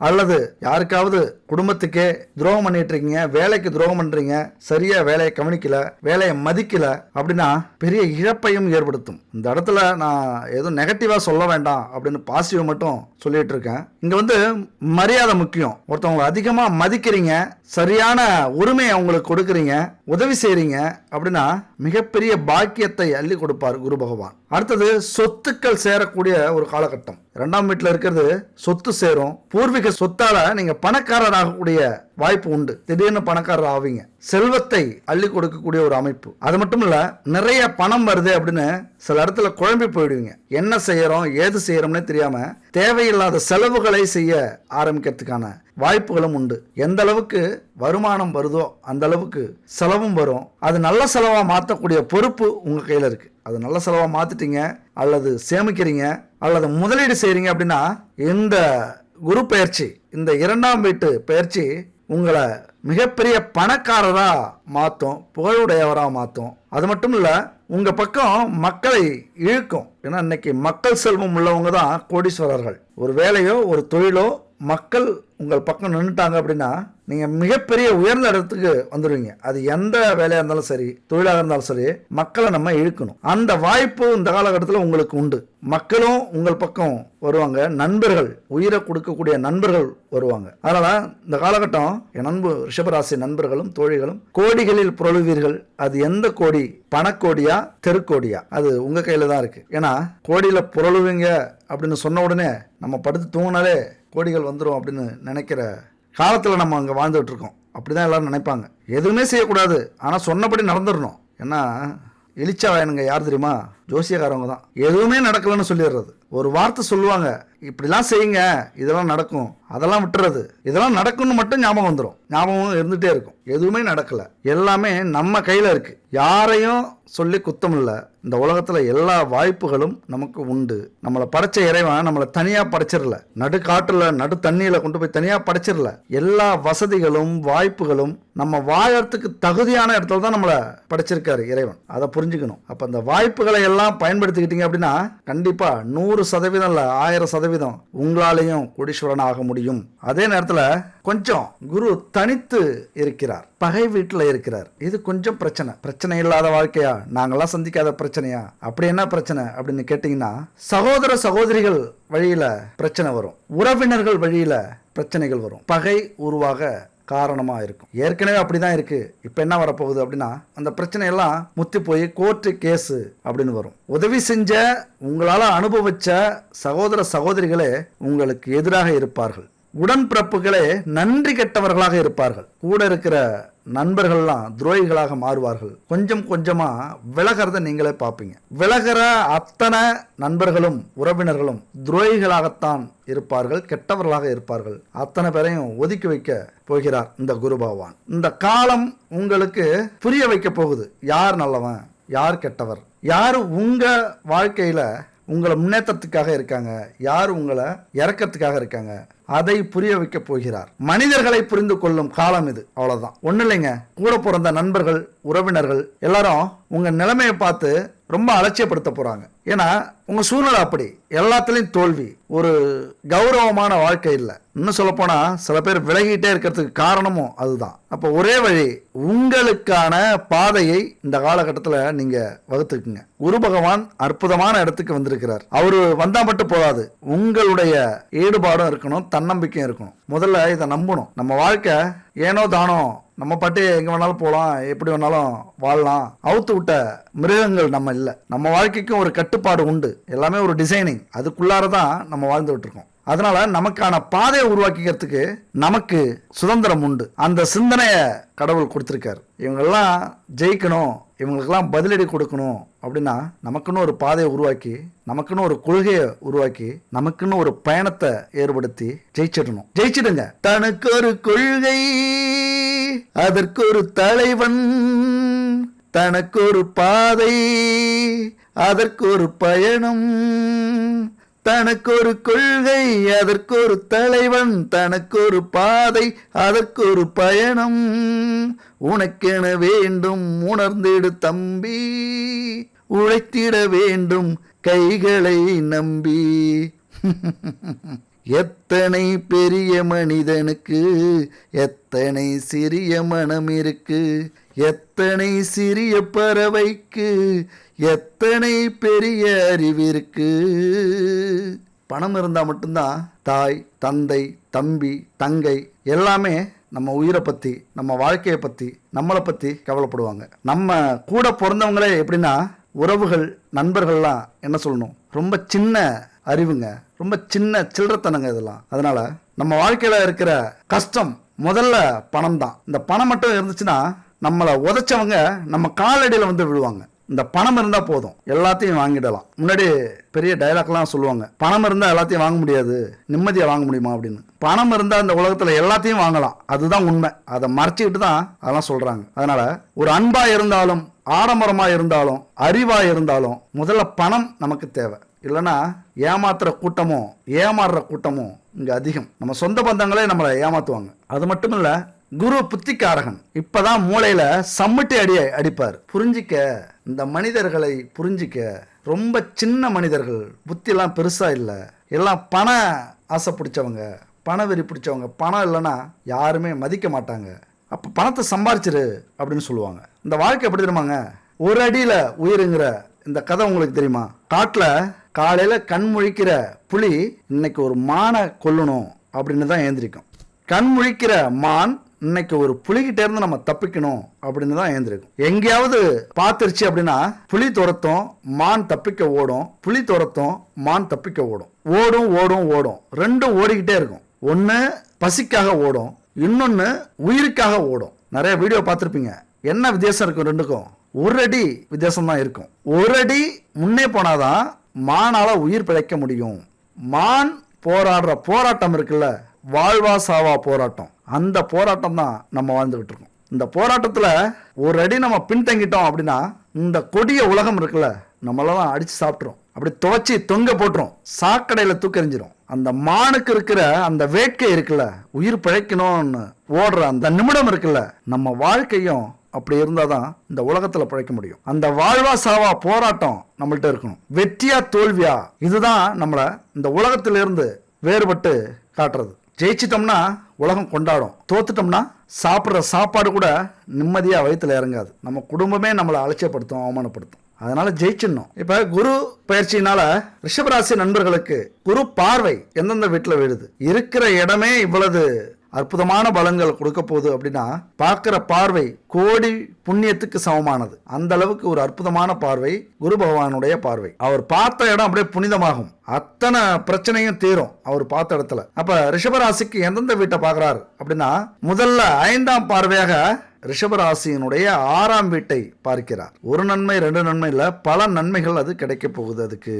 அல்லது யாருக்காவது குடும்பத்துக்கே துரோகம் பண்ணிட்டு இருக்கீங்க, வேலைக்கு துரோகம் பண்றீங்க, சரியா வேலையை கவனிக்கல, வேலையை மதிக்கல அப்படின்னா பெரிய இழப்பையும் ஏற்படுத்தும். இந்த இடத்துல நான் எதுவும் நெகட்டிவா சொல்ல வேண்டாம் அப்படின்னு பாசிட்டிவ் மட்டும் சொல்லிட்டு இருக்கேன். இங்க வந்து மரியாதை முக்கியம். ஒருத்தவங்களை அதிகமா மதிக்கிறீங்க, சரியான உரிமையை அவங்களுக்கு கொடுக்குறீங்க, உதவி செய்றீங்க அப்படின்னா மிகப்பெரிய பாக்கியத்தை அள்ளி கொடுப்பார் குரு பகவான். அடுத்தது சொத்துக்கள் சேரக்கூடிய ஒரு காலகட்டம். 2ஆம் வீட்டுல இருக்கிறது சொத்து சேரும். பூர்வீக சொத்தால நீங்க பணக்காரர் ஆகக்கூடிய வாய்ப்பு உண்டு. திடீர்னு பணக்காரர் ஆவீங்க. செல்வத்தை அள்ளி கொடுக்கக்கூடிய ஒரு அமைப்பு. அது மட்டும் இல்ல, நிறைய பணம் வருது அப்படின்னு சில இடத்துல குழம்பி போயிடுவீங்க. என்ன செய்யறோம் ஏது செய்யறோம்னே தெரியாம தேவையில்லாத செலவுகளை செய்ய ஆரம்பிக்கிறதுக்கான வாய்ப்புகளும் உண்டு. எந்த அளவுக்கு வருமானம் வருதோ அந்த அளவுக்கு செலவும் வரும். அது நல்ல செலவா மாற்றக்கூடிய பொறுப்பு உங்க கையில இருக்கு. அது நல்ல செலவா மாத்திட்டீங்க அல்லது சேமிக்கிறீங்க அல்லது முதலீடு செய்றீங்க அப்படின்னா இந்த குரு பயிற்சி, இந்த 2ஆம் வீட்டு பயிற்சி உங்களை மிகப்பெரிய பணக்காரரா மாற்றும், புகழுடையவரா மாற்றும். அது மட்டும் இல்ல, உங்க பக்கம் மக்களை இழுக்கும். ஏன்னா இன்னைக்கு மக்கள் செல்வம் உள்ளவங்க தான் கோடீஸ்வரர்கள். ஒரு வேலையோ ஒரு தொழிலோ மக்கள் உங்கள் பக்கம் நின்றுட்டாங்க அப்படின்னா நீங்கள் மிகப்பெரிய உயர்ந்த இடத்துக்கு வந்துடுவீங்க. அது எந்த வேலையாக இருந்தாலும் சரி, தொழிலாக இருந்தாலும் சரி, மக்களை நம்ம இழுக்கணும். அந்த வாய்ப்பு இந்த காலகட்டத்தில் உங்களுக்கு உண்டு. மக்களும் உங்கள் பக்கம் வருவாங்க, நண்பர்கள், உயிரை கொடுக்கக்கூடிய நண்பர்கள் வருவாங்க. அதனால இந்த காலகட்டம் என் நண்பு ரிஷபராசி நண்பர்களும் தோழிகளும் கோடிகளில் புரளுவீர்கள். அது எந்த கோடி? பணக்கோடியா தெருக்கோடியா? அது உங்க கையில தான் இருக்கு. ஏன்னா கோடியில புரளுவீங்க அப்படின்னு சொன்ன உடனே நம்ம படுத்து தூங்கினாலே கோடிகள் வந்துடும் அப்படின்னு நினைக்கிற காலத்தில் நம்ம அங்கே வாழ்ந்துட்டு இருக்கோம். அப்படிதான் எல்லாரும் நினைப்பாங்க. எதுவுமே செய்யக்கூடாது, ஆனால் சொன்னபடி நடந்துடணும். ஏன்னா எலிச்சா வாயனுங்க யார் தெரியுமா? ஜோசியக்காரவங்க தான். எதுவுமே நடக்கலன்னு சொல்லிடுறது. ஒரு வார்த்தை சொல்லுவாங்க, இப்படிலாம் செய்யுங்க, இதெல்லாம் நடக்கும், அதெல்லாம் விட்டுறது. இதெல்லாம் நடக்கும்னு மட்டும் ஞாபகம் வந்துடும். ஞாபகம் இருந்துகிட்டே இருக்கும். எதுவுமே நடக்கலை. எல்லாமே நம்ம கையில் இருக்குது. யாரையும் சொல்லி குத்தம் இல்லை. இந்த உலகத்தில் எல்லா வாய்ப்புகளும் நமக்கு உண்டு. நம்மளை படைச்ச இறைவன் நம்மளை தனியாக படைச்சிடல, நடு காட்டுல நடு தண்ணியில் கொண்டு போய் தனியாக படைச்சிடல. எல்லா வசதிகளும் வாய்ப்புகளும் நம்ம வாழறதுக்கு தகுதியான இடத்துல தான் நம்மளை படைச்சிருக்காரு இறைவன். அதை புரிஞ்சுக்கணும். அப்போ அந்த வாய்ப்புகளை எல்லாம் பயன்படுத்திக்கிட்டீங்க அப்படின்னா கண்டிப்பாக 100% இல்லை, 1000% உங்களாலேயும் கோடீஸ்வரன் ஆக முடியும். அதே நேரத்தில் கொஞ்சம் குரு தனித்து இருக்கிறார், பகை வீட்டில் இருக்கிறார். இது கொஞ்சம் பிரச்சனை இல்லாத வாழ்க்கையா? நாங்கெல்லாம் சந்திக்காத பிரச்சனையா? அப்படி என்ன பிரச்சனை அப்படின்னு கேட்டீங்கன்னா, சகோதர சகோதரிகள் வழியில பிரச்சனை வரும், உறவினர்கள் வழியில பிரச்சனைகள் வரும், பகை உருவாக காரணமா இருக்கும். ஏற்கனவே அப்படிதான் இருக்கு. இப்ப என்ன வரப்போகுது அப்படின்னா, அந்த பிரச்சனை எல்லாம் முத்தி போய் கோர்ட்டு கேஸ் அப்படின்னு வரும். உதவி செஞ்ச, உங்களால அனுபவிச்ச சகோதர சகோதரிகளே உங்களுக்கு எதிராக இருப்பார்கள். உடன்பிறப்புகளே நன்றி கெட்டவர்களாக இருப்பார்கள். கூட இருக்கிற நண்பர்கள்லாம் துரோகிகளாக மாறுவார்கள். கொஞ்சம் கொஞ்சமா விலகிறத நீங்களே பார்ப்பீங்க. விலகிற அத்தனை நண்பர்களும் உறவினர்களும் துரோகிகளாகத்தான் இருப்பார்கள், கெட்டவர்களாக இருப்பார்கள். அத்தனை பேரையும் ஒதுக்கி வைக்க போகிறார் இந்த குரு பகவான். இந்த காலம் உங்களுக்கு புரிய வைக்க போகுது, யார் நல்லவன் யார் கெட்டவர், யார் உங்க வாழ்க்கையில உங்களை முன்னேற்றத்துக்காக இருக்காங்க, யார் உங்களை இறக்கத்துக்காக இருக்காங்க, அதை புரிய வைக்க போகிறார். மனிதர்களை புரிந்து கொள்ளும் காலம் இது. அவ்வளவுதான். ஒண்ணு இல்லைங்க, கூட பிறந்த நண்பர்கள் உறவினர்கள் எல்லாரும் உங்க நிலைமையை பார்த்து ரொம்ப அலட்சியப்படுத்த போறாங்க. ஏன்னா உங்க சூழ்நிலை அப்படி. எல்லாத்துலயும் தோல்வி, ஒரு கௌரவமான வாழ்க்கை இல்லை. இன்னும் சொல்ல போனா சில பேர் விலகிட்டே இருக்கிறதுக்கு காரணமும் அதுதான். அப்ப ஒரே வழி, உங்களுக்கான பாதையை இந்த காலகட்டத்தில் நீங்க வகுத்துக்குங்க. குரு பகவான் அற்புதமான இடத்துக்கு வந்திருக்கிறார். அவரு வந்தா மட்டும் போதாது, உங்களுடைய ஈடுபாடும் இருக்கணும், தன்னம்பிக்கையும் இருக்கணும். முதல்ல இதை நம்பணும். நம்ம வாழ்க்கை ஏனோ தானோ, நம்ம பாட்டு எங்க வேணாலும் போகலாம், எப்படி வேணாலும் வாழலாம், அவுத்து விட்ட மிருகங்கள் நம்ம இல்லை. நம்ம வாழ்க்கைக்கும் ஒரு கட்டுப்பாடு உண்டு. எல்லாமே ஒரு டிசைனிங், அதுக்குள்ளாரதான் நம்ம வாழ்ந்துகிட்டு இருக்கோம். அதனால நமக்கான பாதையை உருவாக்கிக்கிறதுக்கு நமக்கு சுதந்திரம் உண்டு. அந்த சிந்தனையை கடவுள் கொடுத்திருக்காரு. இவங்கெல்லாம் ஜெயிக்கணும், இவங்களுக்கெல்லாம் பதிலடி கொடுக்கணும் அப்படின்னா நமக்குன்னு ஒரு பாதையை உருவாக்கி, நமக்குன்னு ஒரு கொள்கையை உருவாக்கி, நமக்குன்னு ஒரு பயணத்தை ஏற்படுத்தி ஜெயிச்சிடணும். ஜெயிச்சிடுங்க. தனக்கு ஒரு கொள்கை, அதற்கு ஒரு தலைவன், தனக்கு ஒரு பாதை, அதற்கு ஒரு பயணம். தனக்கு ஒரு கொள்கை, அதற்கு ஒரு தலைவன், தனக்கு ஒரு பாதை, அதற்கு ஒரு பயணம். உனக்கென வேண்டும் உணர்ந்திடு தம்பி, உழைத்திட வேண்டும் கைகளை நம்பி. எத்தனை பெரிய மனிதனுக்கு எத்தனை சிறிய மனம் இருக்கு, எத்தனை சிறிய பறவைக்கு எத்தனை பெரிய அறிவிருக்கு. பணம் இருந்தால் மட்டும்தான் தாய் தந்தை தம்பி தங்கை எல்லாமே நம்ம உயிரை பற்றி, நம்ம வாழ்க்கையை பற்றி, நம்மளை பற்றி கவலைப்படுவாங்க. நம்ம கூட பிறந்தவங்களே எப்படின்னா, உறவுகள் நண்பர்கள்லாம் என்ன சொல்லணும், ரொம்ப சின்ன அறிவுங்க, ரொம்ப சின்ன சில்லறத்தனங்க இதெல்லாம். அதனால நம்ம வாழ்க்கையில் இருக்கிற கஷ்டம் முதல்ல பணம் தான். இந்த பணம் மட்டும் இருந்துச்சுன்னா நம்மளை உதைச்சவங்க நம்ம காலடியில் வந்து விழுவாங்க. இந்த பணம் இருந்தால் போதும், எல்லாத்தையும் வாங்கிடலாம். முன்னாடி பெரிய டைலாக்லாம் சொல்லுவாங்க, பணம் இருந்தால் எல்லாத்தையும் வாங்க முடியாது, நிம்மதியை வாங்க முடியுமா அப்படின்னு. பணம் இருந்தால் இந்த உலகத்தில் எல்லாத்தையும் வாங்கலாம், அதுதான் உண்மை. அதை மறைச்சிக்கிட்டு தான் அதெல்லாம் சொல்கிறாங்க. அதனால் ஒரு அன்பாக இருந்தாலும், ஆடம்பரமாக இருந்தாலும், அறிவாக இருந்தாலும் முதல்ல பணம் நமக்கு தேவை. இல்லைன்னா ஏமாத்துற கூட்டமும் ஏமாறுற கூட்டமும் இங்கே அதிகம். நம்ம சொந்த பந்தங்களே நம்மளை ஏமாத்துவாங்க. அது மட்டும் இல்லை, குரு புத்திக்காரகன். இப்பதான் மூளையில சம்மட்டி அடிப்பார். புரிஞ்சிக்க, இந்த மனிதர்களை புரிஞ்சிக்க. ரொம்ப சின்ன மனிதர்கள், புத்தியெல்லாம் பெருசா இல்லை, எல்லாம் பண ஆசை பிடிச்சவங்க, பண வெறி பிடிச்சவங்க. பணம் இல்லைன்னா யாருமே மதிக்க மாட்டாங்க. அப்போ பணத்தை சம்பாரிச்சிரு அப்படின்னு சொல்லுவாங்க. இந்த வாழ்க்கை எப்படி தெரியுமாங்க, ஒரு அடியில் உயிருங்கிற இந்த கதை உங்களுக்கு தெரியுமா? காட்டில் காலையில் கண் முழிக்கிற புலி இன்னைக்கு ஒரு மானை கொல்லணும் அப்படின்னு தான் ஏந்திரிக்கும். கண் முழிக்கிற மான் இன்னைக்கு ஒரு புலிகிட்ட இருந்து நம்ம தப்பிக்கணும் அப்படின்னு தான் ஏந்திருக்கும். எங்கேயாவது பார்த்துருச்சு அப்படின்னா புலி துரத்தும், மான் தப்பிக்க ஓடும். புலி துரத்தும், மான் தப்பிக்க ஓடும். ஓடும் ஓடும் ஓடும், ரெண்டும் ஓடிக்கிட்டே இருக்கும். ஒன்று பசிக்காக ஓடும், இன்னொன்று உயிருக்காக ஓடும். நிறைய வீடியோ பார்த்துருப்பீங்க. என்ன வித்தியாசம் இருக்கும் ரெண்டுக்கும்? ஒரு அடி வித்தியாசம் தான் இருக்கும். ஒரு அடி முன்னே போனாதான் மானால உயிர் பிழைக்க முடியும். மான் போராடுற போராட்டம் இருக்குல்ல, வாழ்வா சாவா போராட்டம், அந்த போராட்டம் தான் நம்ம வாழ்ந்துகிட்டு இருக்கோம். இந்த போராட்டத்தில் ஒரு அடி நம்ம பின்தங்கிட்டோம் அப்படின்னா இந்த கொடிய உலகம் இருக்குல்ல, நம்மளெல்லாம் அடித்து சாப்பிட்றோம். அப்படி துவச்சி தொங்க போட்டுரும், சாக்கடையில் தூக்கறிஞ்சிரும். அந்த மானுக்கு இருக்கிற அந்த வேட்கை இருக்குல்ல, உயிர் பிழைக்கணும்னு ஓடுற அந்த நிமிடம் இருக்குல்ல, நம்ம வாழ்க்கையும் அப்படி இருந்தால் தான் இந்த உலகத்தில் பிழைக்க முடியும். அந்த வாழ்வா சாவா போராட்டம் நம்மள்ட்ட இருக்கணும். வெற்றியா தோல்வியா, இதுதான் நம்மளை இந்த உலகத்திலிருந்து வேறுபட்டு காட்டுறது. ஜெயிச்சிட்டோம்னா உலகம் கொண்டாடும், தோத்துட்டோம்னா சாப்பிட்ற சாப்பாடு கூட நிம்மதியாக வயிற்றுல இறங்காது. நம்ம குடும்பமே நம்மளை அலட்சியப்படுத்தும், அவமானப்படுத்தும். அதனால ஜெயிச்சிடணும். இப்போ குரு பயிற்சியினால ரிஷபராசி நண்பர்களுக்கு குரு பார்வை எந்தெந்த வீட்டில் விழுது, இருக்கிற இடமே இவ்வளவு அற்புதமான பலன்கள் கொடுக்க போகுது அப்படின்னா பார்க்குற பார்வை கோடி புண்ணியத்துக்கு சமமானது. அந்த அளவுக்கு ஒரு அற்புதமான பார்வை குரு பகவானுடைய பார்வை. அவர் பார்த்த இடம் அப்படியே புனிதமாகும், அத்தனை பிரச்சனையும் தீரும் அவர் பார்த்த இடத்துல. அப்ப ரிஷபராசிக்கு எந்தெந்த வீட்டை பார்க்கிறார் அப்படின்னா, முதல்ல 5ஆம் பார்வையாக ரிஷபராசியினுடைய 6ஆம் வீட்டை பார்க்கிறார். ஒரு நன்மை 2 நன்மை இல்ல, பல நன்மைகள் அது கிடைக்க போகுது. அதுக்கு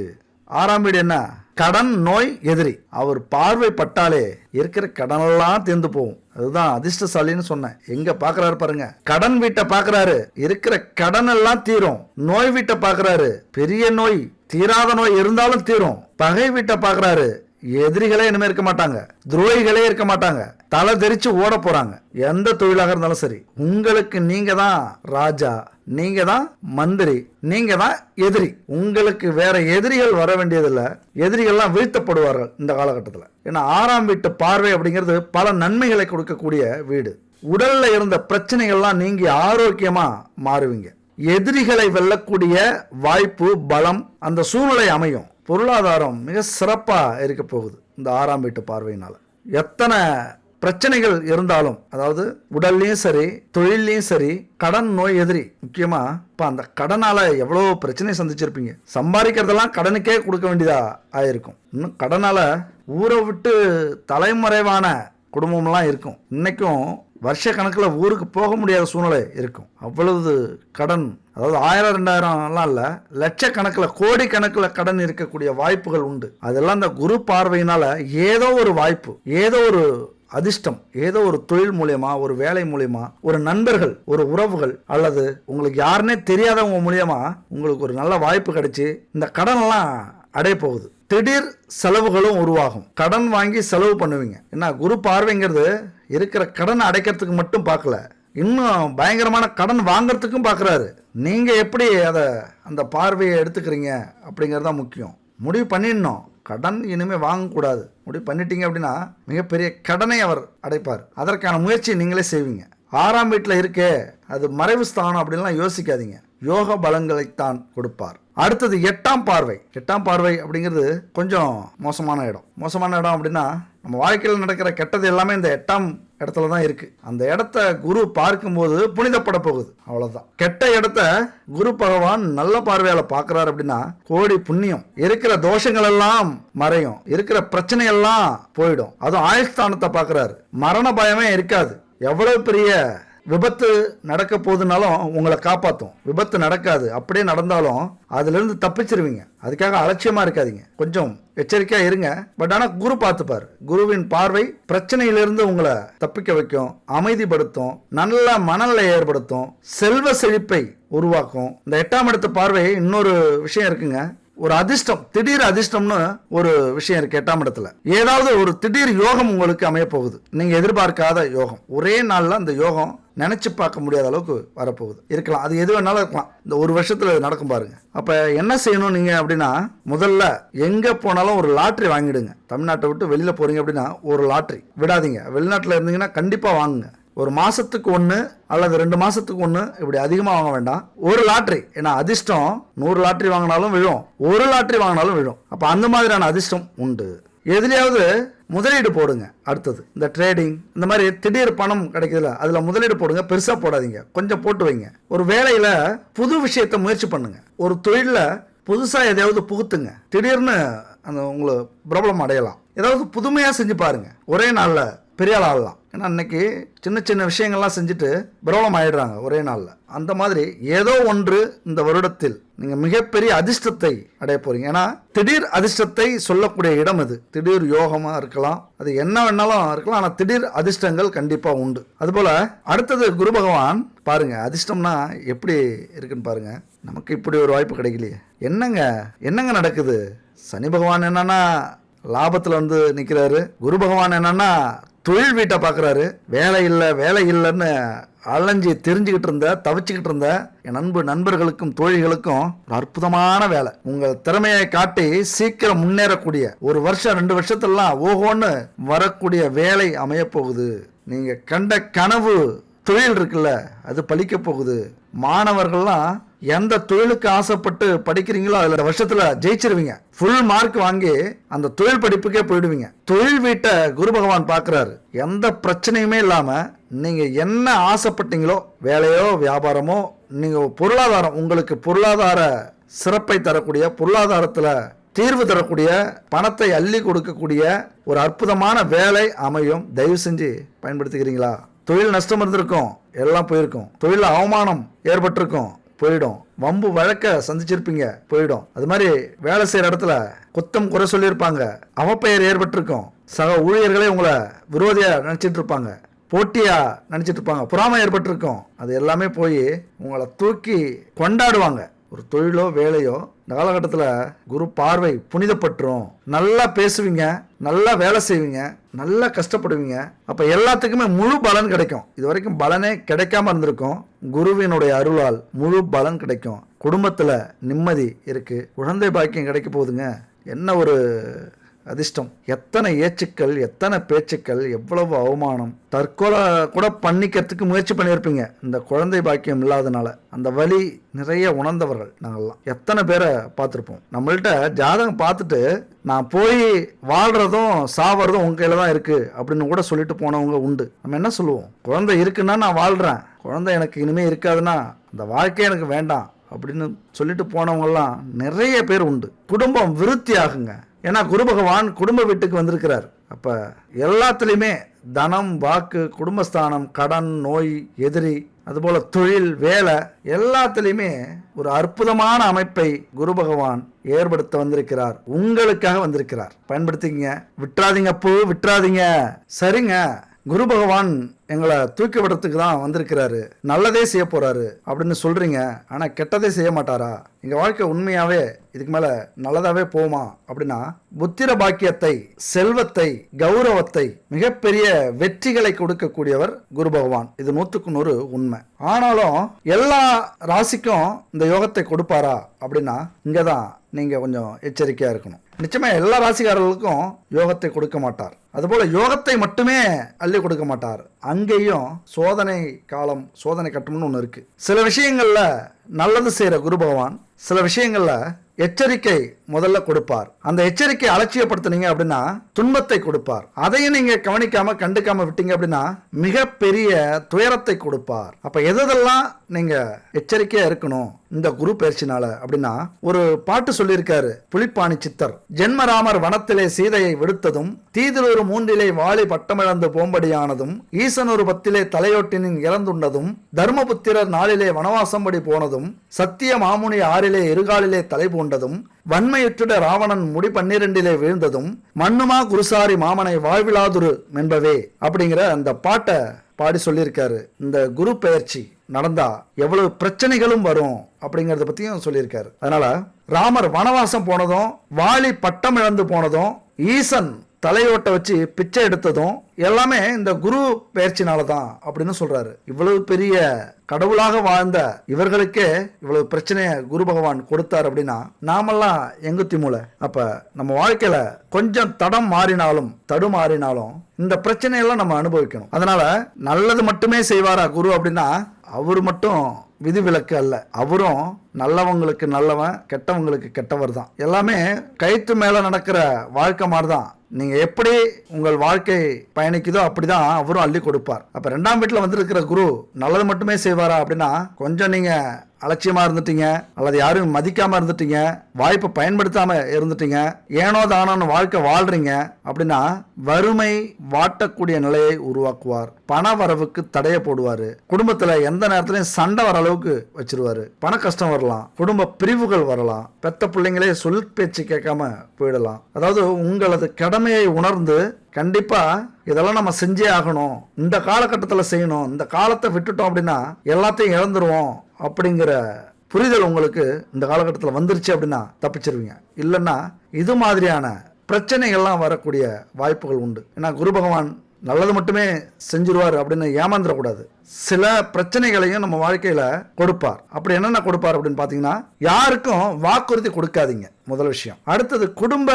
6ஆம் வீடு என்ன? கடன், நோய், எதிரி. அவர் பார்வை பட்டாலே இருக்கிற கடனெல்லாம் தீர்ந்து போகும். அதுதான் அதிர்ஷ்டசாலின்னு சொன்னேன். எங்க பாக்குறாரு பாருங்க, கடன் வீட்டை பாக்குறாரு, இருக்கிற கடன் எல்லாம் தீரும். நோய் வீட்டை பாக்குறாரு, பெரிய நோய், தீராத நோய் இருந்தாலும் தீரும். பகை வீட்டை பாக்குறாரு, எதிரிகளே இனிமே இருக்க மாட்டாங்க, துரோகிகளே இருக்க மாட்டாங்க, தலை தெரிச்சு ஓட போறாங்க. எந்த தொழிலாக இருந்தாலும் சரி, உங்களுக்கு நீங்க தான் ராஜா, நீங்க தான் மந்திரி, நீங்க தான் எதிரி. உங்களுக்கு வேற எதிரிகள் வர வேண்டியதில்லை. எதிரிகள்லாம் வீழ்த்தப்படுவார்கள் இந்த காலகட்டத்தில். ஏன்னா 6ஆம் வீட்டு பார்வை அப்படிங்கிறது பல நன்மைகளை கொடுக்கக்கூடிய வீடு. உடல்ல இருந்த பிரச்சனைகள்லாம் நீங்கி ஆரோக்கியமா மாறுவீங்க. எதிரிகளை வெல்லக்கூடிய வாய்ப்பு, பலம், அந்த சூழ்நிலை அமையும். பொருளாதாரம் மிக சிறப்பா இருக்க போகுது இந்த 6ஆம் வீட்டு பார்வையினால. எத்தனை பிரச்சனைகள் இருந்தாலும், அதாவது உடல்லையும் சரி, தொழிலையும் சரி, கடன், நோய், எதிரி. முக்கியமா இப்போ அந்த கடனால எவ்வளோ பிரச்சனை சந்திச்சிருப்பீங்க. சம்பாதிக்கிறதெல்லாம் கடனுக்கே கொடுக்க வேண்டியதா ஆயிருக்கும். இன்னும் கடனால ஊரை விட்டு தலைமறைவான குடும்பம்லாம் இருக்கும். இன்னைக்கும் வருஷ கணக்கில் ஊருக்கு போக முடியாத சூழ்நிலை இருக்கும். அவ்வளவு கடன், அதாவது 1000 2000 இல்லை, லட்சக்கணக்கில் கோடி கணக்கில் கடன் இருக்கக்கூடிய வாய்ப்புகள் உண்டு. அதெல்லாம் இந்த குரு பார்வையினால ஏதோ ஒரு வாய்ப்பு, ஏதோ ஒரு அதிர்ஷ்டம், ஏதோ ஒரு தொழில் மூலியமா, ஒரு வேலை மூலியமா, ஒரு நண்பர்கள், ஒரு உறவுகள், அல்லது உங்களுக்கு யாருன்னே தெரியாதவங்க மூலியமா உங்களுக்கு ஒரு நல்ல வாய்ப்பு கிடைச்சி இந்த கடனெல்லாம் அடைய போகுது. திடீர் செலவுகளும் உருவாகும். கடன் வாங்கி செலவு பண்ணுவீங்க. ஏன்னா குரு பார்வைங்கிறது இருக்கிற கடனை அடைக்கிறதுக்கு மட்டும் பார்க்கல, இன்னும் பயங்கரமான கடன் வாங்கறதுக்கும் பார்க்குறாரு. நீங்கள் எப்படி அந்த பார்வையை எடுத்துக்கிறீங்க அப்படிங்கிறது தான் முக்கியம். முடிவு பண்ணிடணும், கடன் இனிமேல் வாங்கக்கூடாது. முடிவு பண்ணிட்டீங்க அப்படின்னா மிகப்பெரிய கடனை அவர் அடைப்பார். அதற்கான முயற்சி நீங்களே செய்வீங்க. 6ஆம் வீட்டில் இருக்கே, அது மறைவு ஸ்தானம் அப்படின்லாம் யோசிக்காதீங்க. யோக பலங்களைத்தான் கொடுப்பார். அடுத்தது 8ஆம் பார்வை. 8ஆம் பார்வை அப்படிங்கிறது கொஞ்சம் மோசமான இடம். மோசமான இடம் அப்படின்னா நம்ம வாழ்க்கையில் நடக்கிற கெட்டது எல்லாமே இந்த 8ஆம் இடத்துல தான் இருக்கு. அந்த இடத்த குரு பார்க்கும்போது புனிதப்பட போகுது, அவ்வளவுதான். கெட்ட இடத்த குரு பகவான் நல்ல பார்வையால பார்க்கிறார் அப்படின்னா கோடி புண்ணியம். இருக்கிற தோஷங்கள் எல்லாம் மறையும், இருக்கிற பிரச்சனை எல்லாம் போயிடும். அதுவும் ஆயுஸ்தானத்தை பார்க்கிறாரு, மரண பயமே இருக்காது. எவ்வளவு பெரிய விபத்து நடக்க போகுதுனாலும் உங்களை காப்பாற்றும். விபத்து நடக்காது, அப்படியே நடந்தாலும் அதுலேருந்து தப்பிச்சிருவீங்க. அதுக்காக அலட்சியமாக இருக்காதீங்க, கொஞ்சம் எச்சரிக்கையாக இருங்க. பட் ஆனால் குரு பார்த்துப்பார். குருவின் பார்வை பிரச்சனையிலிருந்து உங்களை தப்பிக்க வைக்கும், அமைதிப்படுத்தும், நல்ல மனநிலை ஏற்படுத்தும், செல்வ செழிப்பை உருவாக்கும். இந்த 8ஆம் இடத்து பார்வை இன்னொரு விஷயம் இருக்குங்க. ஒரு அதிர்ஷ்டம், திடீர் அதிர்ஷ்டம்னு ஒரு விஷயம் இருக்கு 8ஆம் இடத்துல. ஏதாவது ஒரு திடீர் யோகம் உங்களுக்கு அமைய போகுது, நீங்க எதிர்பார்க்காத யோகம். ஒரே நாள்ல அந்த யோகம் நினைச்சு பார்க்க முடியாத அளவுக்கு வரப்போகுது. இருக்கலாம், அது எது வேணாலும் இருக்கலாம். இந்த ஒரு வருஷத்துல நடக்கும் பாருங்க. அப்ப என்ன செய்யணும் நீங்க அப்படின்னா, முதல்ல எங்க போனாலும் ஒரு லாட்டரி வாங்கிடுங்க. தமிழ்நாட்டை விட்டு வெளியில போறீங்க அப்படின்னா ஒரு லாட்டரி விடாதீங்க. வெளிநாட்டுல இருந்தீங்கன்னா கண்டிப்பா வாங்குங்க. ஒரு மாசத்துக்கு 1 அல்லது 2 மாசத்துக்கு 1, இப்படி அதிகமா வாங்க வேண்டாம். ஒரு லாட்டரி. ஏன்னா அதிர்ஷ்டம் 100 லாட்டரி வாங்கினாலும் விழும், ஒரு லாட்டரி வாங்கினாலும் விழும். அப்ப அந்த மாதிரியான அதிர்ஷ்டம் உண்டு. எதுலயாவது முதலீடு போடுங்க. அடுத்தது இந்த ட்ரேடிங், இந்த மாதிரி திடீர் பணம் கிடைக்குதுல, அதுல முதலீடு போடுங்க. பெருசா போடாதீங்க, கொஞ்சம் போட்டு வைங்க. ஒரு வேலையில புது விஷயத்தை முயற்சி பண்ணுங்க. ஒரு தொழில புதுசா எதையாவது புகுத்துங்க. திடீர்னு அந்த உங்களுக்கு ப்ராப்ளம் அடையலாம். ஏதாவது புதுமையா செஞ்சு பாருங்க. ஒரே நாள்ல பெரிய ஆள் ஆகலாம். ஏன்னா இன்னைக்கு சின்ன சின்ன விஷயங்கள்லாம் செஞ்சுட்டு பிரபலம் ஆயிடுறாங்க ஒரே நாளில். அந்த மாதிரி ஏதோ ஒன்று இந்த வருடத்தில் நீங்கள் மிகப்பெரிய அதிர்ஷ்டத்தை அடைய போறீங்க. ஏன்னா திடீர் அதிர்ஷ்டத்தை சொல்லக்கூடிய இடம் இது. திடீர் யோகமாக இருக்கலாம், அது என்ன வேணாலும் இருக்கலாம், ஆனால் திடீர் அதிர்ஷ்டங்கள் கண்டிப்பாக உண்டு. அதுபோல் அடுத்தது குரு பகவான் பாருங்க, அதிர்ஷ்டம்னா எப்படி இருக்குன்னு பாருங்க. நமக்கு இப்படி ஒரு வாய்ப்பு கிடைக்கலையே, என்னங்க நடக்குது? சனி பகவான் என்னன்னா லாபத்தில் வந்து நிற்கிறாரு. குரு பகவான் என்னன்னா தொழில் வீட்டை பார்க்குறாரு. வேலை இல்லைன்னு அலைஞ்சி தெரிஞ்சுக்கிட்டு இருந்த, தவிச்சுக்கிட்டு இருந்த என் நண்பர்களுக்கும் தோழிகளுக்கும் ஒரு அற்புதமான வேலை. உங்கள் திறமையை காட்டி சீக்கிரம் முன்னேறக்கூடிய, ஒரு வருஷம் 2 வருஷத்துலாம் ஓஹோன்னு வரக்கூடிய வேலை அமைய போகுது. நீங்க கண்ட கனவு தொழில் இருக்குல்ல, அது பலிக்க போகுது. மாணவர்கள்லாம் எந்த தொழிலுக்கு ஆசைப்பட்டு படிக்கிறீங்களோ அதுல வருஷத்துல ஜெயிச்சிருவீங்க. ஃபுல் மார்க் வாங்கி அந்த தொழில் படிப்புக்கே போயிடுவீங்க. தொழில் வீட்டை குரு பகவான் பார்க்கிறாரு. எந்த பிரச்சனையுமே இல்லாம நீங்க என்ன ஆசைப்பட்டீங்களோ, வேலையோ வியாபாரமோ, நீங்க பொருளாதாரம், உங்களுக்கு பொருளாதார சிறப்பை தரக்கூடிய, பொருளாதாரத்துல தீர்வு தரக்கூடிய, பணத்தை அள்ளி கொடுக்கக்கூடிய ஒரு அற்புதமான வேலை அமையும். தயவு செஞ்சு பயன்படுத்திக்கிறீங்களா? தொழில் நஷ்டம் இருந்திருக்கும், எல்லாம் போயிருக்கும். தொழில் அவமானம் ஏற்பட்டிருக்கும், போயிடும். வம்பு வழக்க சந்திச்சிருப்பீங்க, போயிடும். அது மாதிரி வேலை செய்யற இடத்துல குத்தம் குறை சொல்லியிருப்பாங்க, அவப்பெயர் ஏற்பட்டிருக்கும். சக ஊழியர்களே உங்களை விரோதியா நினைச்சிட்டு இருப்பாங்க, போட்டியா நினைச்சிட்டு இருப்பாங்க, பொறாமை ஏற்பட்டிருக்கும். அது எல்லாமே போய் உங்களை தூக்கி கொண்டாடுவாங்க. ஒரு தொழிலோ வேலையோ இந்த காலகட்டத்தில் குரு பார்வை புனிதப்பட்டுரும். நல்லா பேசுவீங்க, நல்லா வேலை செய்வீங்க, நல்லா கஷ்டப்படுவீங்க. அப்போ எல்லாத்துக்குமே முழு பலன் கிடைக்கும். இது வரைக்கும் பலனே கிடைக்காம இருந்திருக்கும். குருவினுடைய அருளால் முழு பலன் கிடைக்கும். குடும்பத்தில் நிம்மதி இருக்கு. குழந்தை பாக்கியம் கிடைக்க போகுதுங்க. என்ன ஒரு அதிர்ஷ்டம்! எத்தனை ஏச்சுக்கள், எத்தனை பேச்சுக்கள், எவ்வளவு அவமானம், தற்கொலை கூட பண்ணிக்கிறதுக்கு முயற்சி பண்ணியிருப்பீங்க இந்த குழந்தை பாக்கியம் இல்லாதனால. அந்த வலி நிறைய உணர்ந்தவர்கள் நாங்கள்லாம் எத்தனை பேரை பார்த்துருப்போம். நம்மள்கிட்ட ஜாதகம் பார்த்துட்டு நான் போய் வாழ்றதும் சாவறதும் உங்க கையில தான் இருக்கு அப்படின்னு கூட சொல்லிட்டு போனவங்க உண்டு. நம்ம என்ன சொல்லுவோம்? குழந்தை இருக்குன்னா நான் வாழ்றேன், குழந்தை எனக்கு இனிமே இருக்காதுன்னா அந்த வாழ்க்கையே எனக்கு வேண்டாம் அப்படின்னு சொல்லிட்டு போனவங்கெல்லாம் நிறைய பேர் உண்டு. குடும்பம் விருத்தி ஆகுங்க. ஏன்னா குரு பகவான் குடும்ப வீட்டுக்கு வந்திருக்கிறார். அப்ப எல்லாத்துலேயுமே தனம், வாக்கு, குடும்பஸ்தானம், கடன், நோய், எதிரி, அதுபோல தொழில், வேலை, எல்லாத்துலேயுமே ஒரு அற்புதமான அமைப்பை குரு பகவான் ஏற்படுத்த வந்திருக்கிறார். உங்களுக்காக வந்திருக்கிறார். பயன்படுத்திங்க. விட்டுறாதீங்க, விட்டுறாதீங்க. சரிங்க, குரு பகவான் எங்களை தூக்கி விடுறதுக்கு தான் வந்திருக்கிறாரு, நல்லதே செய்ய போறாரு அப்படின்னு சொல்றீங்க. ஆனா கெட்டதே செய்ய மாட்டாரா? எங்க வாழ்க்கை உண்மையாவே இதுக்கு மேல நல்லதாவே போமா அப்படின்னா, புத்திர பாக்கியத்தை, செல்வத்தை, கௌரவத்தை, மிகப்பெரிய வெற்றிகளை கொடுக்கக்கூடியவர் குரு பகவான். இது 100க்கு 100 உண்மை. ஆனாலும் எல்லா ராசிக்கும் இந்த யோகத்தை கொடுப்பாரா அப்படின்னா, இங்கதான் நீங்க கொஞ்சம் எச்சரிக்கையா இருக்கணும். நிச்சயமா எல்லா ராசிக்காரர்களுக்கும் யோகத்தை கொடுக்க மாட்டார். அதுபோல யோகத்தை மட்டுமே அள்ளி கொடுக்க மாட்டார். அங்கேயும் சோதனை காலம், சோதனை கட்டம்னு ஒன்று இருக்கு. சில விஷயங்கள்ல நல்லது செய்யற குரு பகவான் சில விஷயங்கள்ல எச்சரிக்கை முதல்ல கொடுப்பார். அந்த எச்சரிக்கை அலட்சியப்படுத்தினீங்க அப்படின்னா துன்பத்தை கொடுப்பார். அதையும் நீங்க கவனிக்காம கண்டுக்காம விட்டீங்க அப்படின்னா மிகப்பெரிய துயரத்தை கொடுப்பார். அப்ப எதெல்லாம் நீங்க எச்சரிக்கையா இருக்கணும் இந்த குரு பயிற்சினால அப்படின்னா, ஒரு பாட்டு சொல்லியிருக்காரு புலிப்பாணி சித்தர். ஜென்மராமர் வனத்திலே சீதையை விடுத்ததும், தீதிலொரு 3 வாலி பட்டமிழந்து போம்படியானதும், ஈசனொரு 10 தலையொட்டினின் இறந்துண்டதும், தர்மபுத்திரர் 4 வனவாசம்படி போனதும், சத்திய மாமுனி 6 இருகாலிலே தலை பூண்டதும், வன்மையுற்றுட ராவணன் முடி 12 வீழ்ந்ததும், மண்ணுமா குருசாரி மாமனை வாழ்விலாதுரு மென்பவே அப்படிங்கிற அந்த பாட்டை பாடி சொல்லியிருக்காரு. இந்த குரு பெயர்ச்சி நடந்தா எவ்வளவு பிரச்சனைகளும் வரும் அப்படிங்கறத பத்தியும் சொல்லியிருக்காரு. அதனால ராமர் வனவாசம் போனதும், வாலி பட்டம் இழந்து போனதும், ஈசன் தலையோட்ட வச்சு பிச்சை எடுத்ததும் எல்லாமே இந்த குரு பயிற்சினால தான் அப்படின்னு சொல்றாரு. இவ்வளவு பெரிய கடவுளாக வாழ்ந்த இவர்களுக்கே இவ்வளவு பிரச்சனைய குரு பகவான் கொடுத்தார் அப்படின்னா நாமெல்லாம் எங்குத்தி மூளை. அப்ப நம்ம வாழ்க்கையில கொஞ்சம் தடம் மாறினாலும் தடுமாறினாலும் இந்த பிரச்சனையெல்லாம் நம்ம அனுபவிக்கணும். அதனால நல்லது மட்டுமே செய்வாரா குரு அப்படின்னா அவரு மட்டும் விதிவிலக்கு அல்ல. அவரும் நல்லவங்களுக்கு நல்லவன், கெட்டவங்களுக்கு கெட்டவர் தான். எல்லாமே கைத்து மேல நடக்கிற வாழ்க்கை மாதிரி தான். நீங்க எப்படி உங்கள் வாழ்க்கை பயணிக்குதோ அப்படிதான் அவரும் அள்ளி கொடுப்பார். அப்ப 2ஆம் வீட்டுல வந்திருக்கிற குரு நல்லது மட்டுமே செய்வாரா அப்படின்னா கொஞ்சம் நீங்க அலட்சியமா இருந்துட்டீங்க, அல்லது யாரும் மதிக்காம இருந்துட்டீங்க, வாய்ப்பை பயன்படுத்தாம இருந்துட்டீங்க, ஏனோ தானோன்னு வாழ்க்கை வாழ்றீங்க அப்படின்னா வறுமை வாட்டக்கூடிய நிலையை உருவாக்குவார். பண வரவுக்கு தடைய போடுவாரு. குடும்பத்துல எந்த நேரத்திலையும் சண்டை வர அளவுக்கு வச்சிருவாரு. பண கஷ்டம் வரலாம், குடும்ப பிரிவுகள் வரலாம், பெத்த பிள்ளைங்களே சொல் பேச்சு கேட்காம போயிடலாம். அதாவது உங்களது கடமையை உணர்ந்து கண்டிப்பா இதெல்லாம் நம்ம செஞ்சே ஆகணும், இந்த காலகட்டத்தில் செய்யணும், இந்த காலத்தை விட்டுட்டோம் அப்படின்னா எல்லாத்தையும் இழந்துருவோம் அப்படிங்கிற புரிதல் உங்களுக்கு இந்த காலகட்டத்தில் வந்துருச்சு அப்படின்னா தப்பிச்சிருவீங்க. இல்லைன்னா இது மாதிரியான பிரச்சனைகள்லாம் வரக்கூடிய வாய்ப்புகள் உண்டு. ஏன்னா குரு பகவான் நல்லது மட்டுமே செஞ்சிருவார் அப்படின்னு ஏமாந்துடக்கூடாது. சில பிரச்சனைகளையும் நம்ம வாழ்க்கையில கொடுப்பார். அப்படி என்னென்ன கொடுப்பார் அப்படின்னு பாத்தீங்கன்னா, யாருக்கும் வாக்குறுதி கொடுக்காதீங்க முதல் விஷயம். அடுத்தது குடும்ப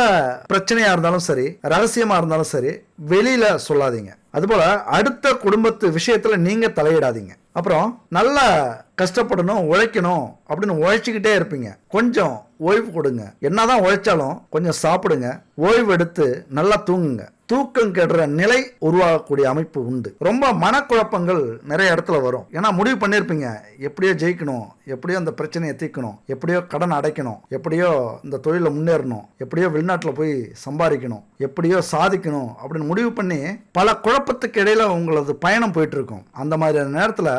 பிரச்சனையா இருந்தாலும் சரி, ரகசியமா இருந்தாலும் சரி வெளியில சொல்லாதீங்க. அதுபோல அடுத்த குடும்பத்து விஷயத்துல நீங்க தலையிடாதீங்க. அப்புறம் நல்லா கஷ்டப்படணும், உழைக்கணும் அப்படின்னு உழைச்சிக்கிட்டே இருப்பீங்க. கொஞ்சம் ஓய்வு கொடுங்க. என்னதான் உழைச்சாலும் கொஞ்சம் சாப்பிடுங்க, ஓய்வு எடுத்து நல்லா தூங்குங்க. தூக்கம் கெடுற நிலை உருவாகக்கூடிய அமைப்பு உண்டு. ரொம்ப மனக்குழப்பங்கள் நிறைய இடத்துல வரும். ஏன்னா முடிவு பண்ணியிருப்பீங்க, எப்படியோ ஜெயிக்கணும், எப்படியோ அந்த பிரச்சனையை தீர்க்கணும், எப்படியோ கடன் அடைக்கணும், எப்படியோ இந்த தொழில முன்னேறணும், எப்படியோ வெளிநாட்டில் போய் சம்பாதிக்கணும், எப்படியோ சாதிக்கணும் அப்படின்னு முடிவு பண்ணி பல குழப்பத்துக்கு இடையில உங்களது பயணம் போயிட்டு இருக்கும். அந்த மாதிரியான நேரத்தில்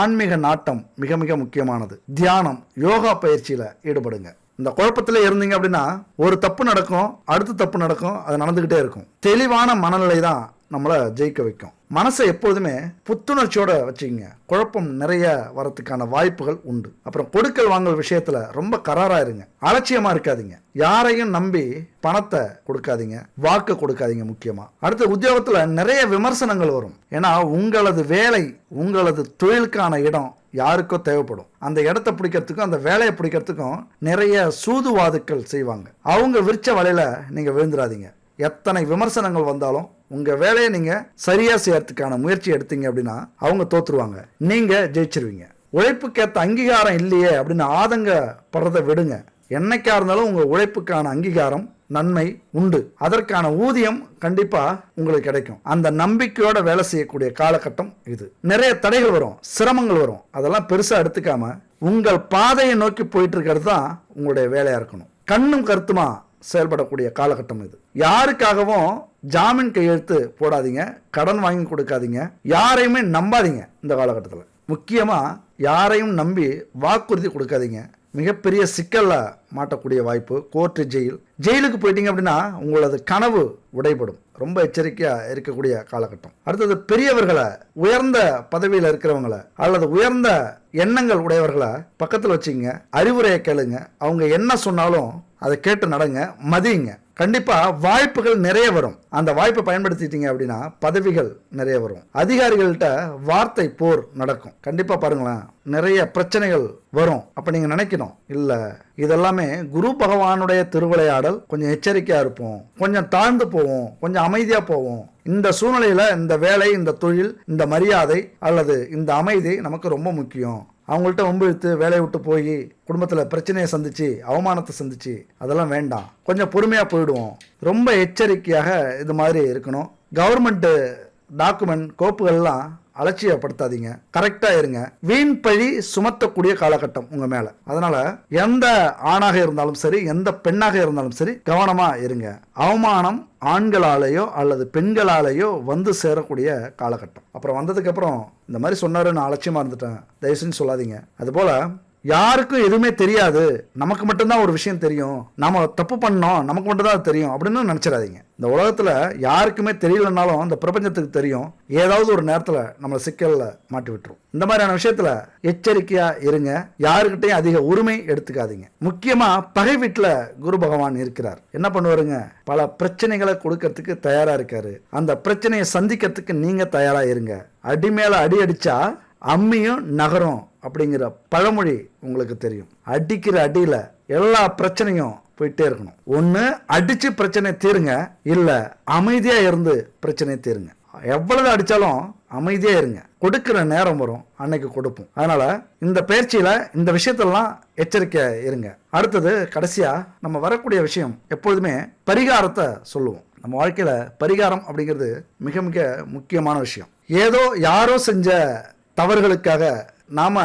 ஆன்மீக நாட்டம் மிக மிக முக்கியமானது. தியானம், யோகா பயிற்சியில ஈடுபடுங்க. இந்த குழப்பத்துல இருந்தீங்க அப்படின்னா ஒரு தப்பு நடக்கும், அடுத்த தப்பு நடக்கும், அது நடந்துகிட்டே இருக்கும். தெளிவான மனநிலை தான் நம்மளை ஜெயிக்க வைக்கும். மனசை எப்போதுமே புத்துணர்ச்சியோட வச்சுக்கோங்க. குழப்பம் நிறைய வரத்துக்கான வாய்ப்புகள் உண்டு. அப்புறம் கொடுக்கல் வாங்கல் விஷயத்துல ரொம்ப கராரா இருங்க. அலட்சியமா இருக்காதீங்க. யாரையும் நம்பி பணத்தை கொடுக்காதீங்க, வாக்கு கொடுக்காதீங்க. முக்கியமா அடுத்த உத்தியோகத்துல நிறைய விமர்சனங்கள் வரும். ஏன்னா உங்களது வேலை, உங்களது தொழிலுக்கான இடம் யாருக்கோ தேவைப்படும். அந்த இடத்தை பிடிக்கிறதுக்கும் அந்த வேலையை பிடிக்கிறதுக்கும் நிறைய சூதுவாதுக்கள் செய்வாங்க. அவங்க விரிச்ச வலையில நீங்க விழுந்துடாதீங்க. எத்தனை விமர்சனங்கள் வந்தாலும் உங்க வேலையை நீங்க சரியா செய்யறதுக்கான முயற்சி எடுத்தீங்க அப்படின்னா அவங்க தோத்துருவாங்க, நீங்க ஜெயிச்சிருவீங்க. உழைப்புக்கேற்ற அங்கீகாரம் இல்லையே அப்படின்னு ஆதங்கப்படுறதை விடுங்க. என்னைக்கா இருந்தாலும் உங்க உழைப்புக்கான அங்கீகாரம், நன்மை உண்டு. அதற்கான ஊதியம் கண்டிப்பா உங்களுக்கு கிடைக்கும். அந்த நம்பிக்கையோட வேலை செய்யக்கூடிய காலகட்டம் இது. நிறைய தடைகள் வரும், சிரமங்கள் வரும். அதெல்லாம் பெருசா எடுத்துக்காம உங்கள் பாதையை நோக்கி போயிட்டு இருக்கிறது தான் உங்களுடைய வேலையா இருக்கணும். கண்ணும் கருத்துமா செயல்படக்கூடிய காலகட்டம் இது. யாருக்காகவும் ஜாமீன் கையெழுத்து போடாதீங்க, கடன் வாங்கி கொடுக்காதீங்க, யாரையுமே நம்பாதீங்க. இந்த காலகட்டத்தில் முக்கியமா யாரையும் நம்பி வாக்குறுதி கொடுக்காதீங்க. மிகப்பெரிய சிக்கல்ல மாட்டக்கூடிய வாய்ப்பு. கோர்ட்டு, ஜெயிலுக்கு போயிட்டீங்க அப்படின்னா உங்களது கனவு உடைபடும். ரொம்ப எச்சரிக்கையா இருக்கக்கூடிய காலகட்டம். அடுத்தது பெரியவர்களை, உயர்ந்த பதவியில் இருக்கிறவங்களை அல்லது உயர்ந்த எண்ணங்கள் உடையவர்களை பக்கத்தில் வச்சுங்க. அறிவுரையை கேளுங்க. அவங்க என்ன சொன்னாலும் அதை கேட்டு நடங்க, மதியுங்க. கண்டிப்பா வாய்ப்புகள் நிறைய வரும். அந்த வாய்ப்பை பயன்படுத்திட்டீங்க அப்படின்னா பதவிகள் நிறைய வரும். அதிகாரிகள்கிட்ட வார்த்தை போர் நடக்கும். கண்டிப்பா பாருங்களேன், நிறைய பிரச்சனைகள் வரும். அப்ப நீங்க நினைக்கணும், இல்ல இதெல்லாமே குரு பகவானுடைய திருவிளையாடல். கொஞ்சம் எச்சரிக்கையா இருப்போம், கொஞ்சம் தாழ்ந்து போவோம், கொஞ்சம் அமைதியா போவோம். இந்த சூழ்நிலையில இந்த வேலை, இந்த தொழில், இந்த மரியாதை அல்லது இந்த அமைதி நமக்கு ரொம்ப முக்கியம். அவங்கள்ட்ட வம்பிழுத்து வேலையை விட்டு போய் குடும்பத்தில் பிரச்சனையை சந்திச்சு, அவமானத்தை சந்திச்சு அதெல்லாம் வேண்டாம். கொஞ்சம் பொறுமையாக போயிடுவோம். ரொம்ப எச்சரிக்கையாக இது மாதிரி இருக்கணும். கவர்மெண்ட் டாக்குமெண்ட், கோப்புகள்லாம் அலட்சியப்படுத்தாதீங்க, கரெக்டா இருங்க. வீண் பழி சுமத்தக்கூடிய காலகட்டம் உங்க மேல. அதனால எந்த ஆணாக இருந்தாலும் சரி, எந்த பெண்ணாக இருந்தாலும் சரி கவனமா இருங்க. அவமானம் ஆண்களாலேயோ அல்லது பெண்களாலேயோ வந்து சேரக்கூடிய காலகட்டம். அப்புறம் வந்ததுக்கு அப்புறம் இந்த மாதிரி சொன்னாரு, நான் அலட்சியமா இருந்துட்டேன், தயவு செஞ்சு சொல்லாதீங்க. அதுபோல யாருக்கும் எதுவுமே தெரியாது, நமக்கு மட்டும்தான் ஒரு விஷயம் தெரியும், நாம தப்பு பண்ணோம், நமக்கு மட்டும் தான் தெரியும் அப்படின்னு நினைச்சிடாதீங்க. இந்த உலகத்துல யாருக்குமே தெரியலனாலும் இந்த பிரபஞ்சத்துக்கு தெரியும். ஏதாவது ஒரு நேரத்துல நம்ம சிக்கல்ல மாட்டி விட்டுரும். இந்த மாதிரியான விஷயத்துல எச்சரிக்கையா இருங்க. யாருக்கிட்டையும் அதிக உரிமை எடுத்துக்காதீங்க. முக்கியமா பகை வீட்டுல குரு பகவான் இருக்கிறார். என்ன பண்ணுவாருங்க, பல பிரச்சனைகளை கொடுக்கறதுக்கு தயாரா இருக்காரு. அந்த பிரச்சனையை சந்திக்கிறதுக்கு நீங்க தயாரா இருங்க. அடி மேல அடி அடிச்சா அம்மியும் நகரும் அப்படிங்கிற பழமொழி உங்களுக்கு தெரியும். அடிக்கிற அடியில எல்லா பிரச்சனையும் போயிட்டே இருக்கணும். ஒண்ணு அடிச்சு பிரச்சனை தீருங்க, இல்ல அமைதியா இருந்து பிரச்சனை தீருங்க. எவ்வளவு அடிச்சாலும் அமைதியா இருங்க. கொடுக்கிற நேரம் வரும், அன்னைக்கு கொடுப்போம். அதனால இந்த பயிற்சியில இந்த விஷயத்தெல்லாம் எச்சரிக்கையா இருங்க. அடுத்தது கடைசியா நம்ம வரக்கூடிய விஷயம் எப்பொழுதுமே பரிகாரத்தை சொல்லுவோம். நம்ம வாழ்க்கையில பரிகாரம் அப்படிங்கிறது மிக மிக முக்கியமான விஷயம். ஏதோ யாரோ செஞ்ச தவறுகளுக்காக நாம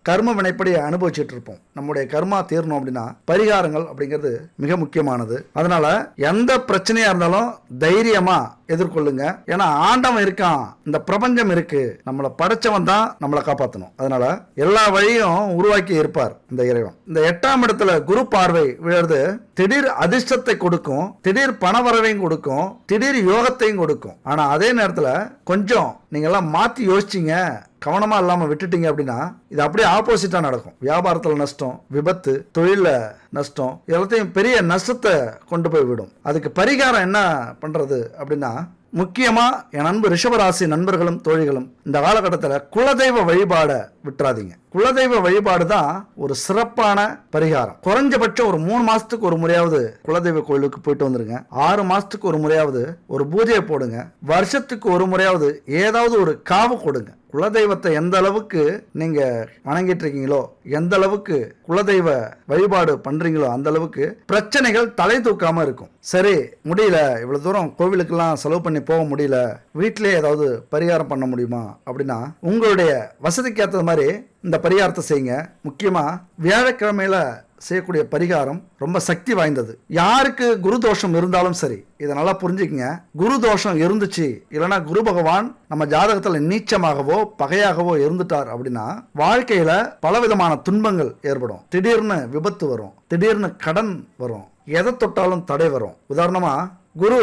கர்ம வினைப்படி அனுபவிச்சுட்டு இருப்போம். நம்முடைய கர்மா தீரணும் அப்படின்னா பரிகாரங்கள் அப்படிங்கிறது மிக முக்கியமானது. அதனால எந்த பிரச்சனையா இருந்தாலும் தைரியமா எதிர்கொள்ளுங்க. ஏன்னா ஆண்டவன் இருக்கான், இந்த பிரபஞ்சம் இருக்கு, நம்மளை படைச்சவன் தான் நம்மளை காப்பாற்றணும். அதனால எல்லா வழியும் உருவாக்கி இருப்பார் இந்த இறைவன். இந்த 8ஆம் இடத்துல குரு பார்வை விழுறது திடீர் அதிர்ஷ்டத்தை கொடுக்கும், திடீர் பணவரவையும் கொடுக்கும், திடீர் யோகத்தையும் கொடுக்கும். ஆனா அதே நேரத்துல கொஞ்சம் நீங்க எல்லாம் மாத்தி யோசிச்சீங்க, கவனமா இல்லாம விட்டுட்டீங்க அப்படின்னா இது அப்படியே ஆப்போசிட்டா நடக்கும். வியாபாரத்துல நஷ்டம், விபத்து, தொழில நஷ்டம், எல்லாத்தையும் பெரிய நஷ்டத்தை கொண்டு போய் விடும். அதுக்கு பரிகாரம் என்ன பண்றது அப்படின்னா, முக்கியமா என் அன்பு ரிஷபராசி நண்பர்களும் தோழிகளும் இந்த காலகட்டத்தில் குலதெய்வ வழிபாடை விட்டுறாதீங்க. குலதெய்வ வழிபாடு தான் ஒரு சிறப்பான பரிகாரம். குறைஞ்சபட்சம் ஒரு 3 மாசத்துக்கு ஒரு முறையாவது குலதெய்வ கோயிலுக்கு போயிட்டு வந்துருங்க. 6 மாசத்துக்கு ஒரு முறையாவது ஒரு பூஜையை போடுங்க. வருஷத்துக்கு ஒரு முறையாவது ஏதாவது ஒரு காவு கொடுங்க. குலதெய்வத்தை எந்த அளவுக்கு நீங்க வணங்கிட்டு இருக்கீங்களோ, எந்த அளவுக்கு குலதெய்வ வழிபாடு பண்றீங்களோ அந்த அளவுக்கு பிரச்சனைகள் தலை தூக்காம இருக்கும். சரி, முடியல, இவ்வளவு தூரம் கோவிலுக்கெல்லாம் செலவு பண்ணி போக முடியல, வீட்டிலே ஏதாவது பரிகாரம் பண்ண முடியுமா அப்படின்னா உங்களுடைய வசதிக்கு ஏற்ற மாதிரி இந்த பரிகாரத்தை செய்யுங்க. முக்கியமா வியாழக்கிழமையில செய்யக்கூடிய பரிகாரம் ரொம்ப சக்தி வாய்ந்தது. யாருக்கு குரு தோஷம் இருந்தாலும் சரி, இதை நல்லா புரிஞ்சுக்கங்க. குரு தோஷம் இருந்துச்சு, இல்லைன்னா குரு பகவான் நம்ம ஜாதகத்துல நீச்சமாகவோ பகையாகவோ இருந்துட்டார் அப்படின்னா வாழ்க்கையில பலவிதமான துன்பங்கள் ஏற்படும். திடீர்னு விபத்து வரும், திடீர்னு கடன் வரும், எதை தொட்டாலும் தடை வரும். உதாரணமா குரு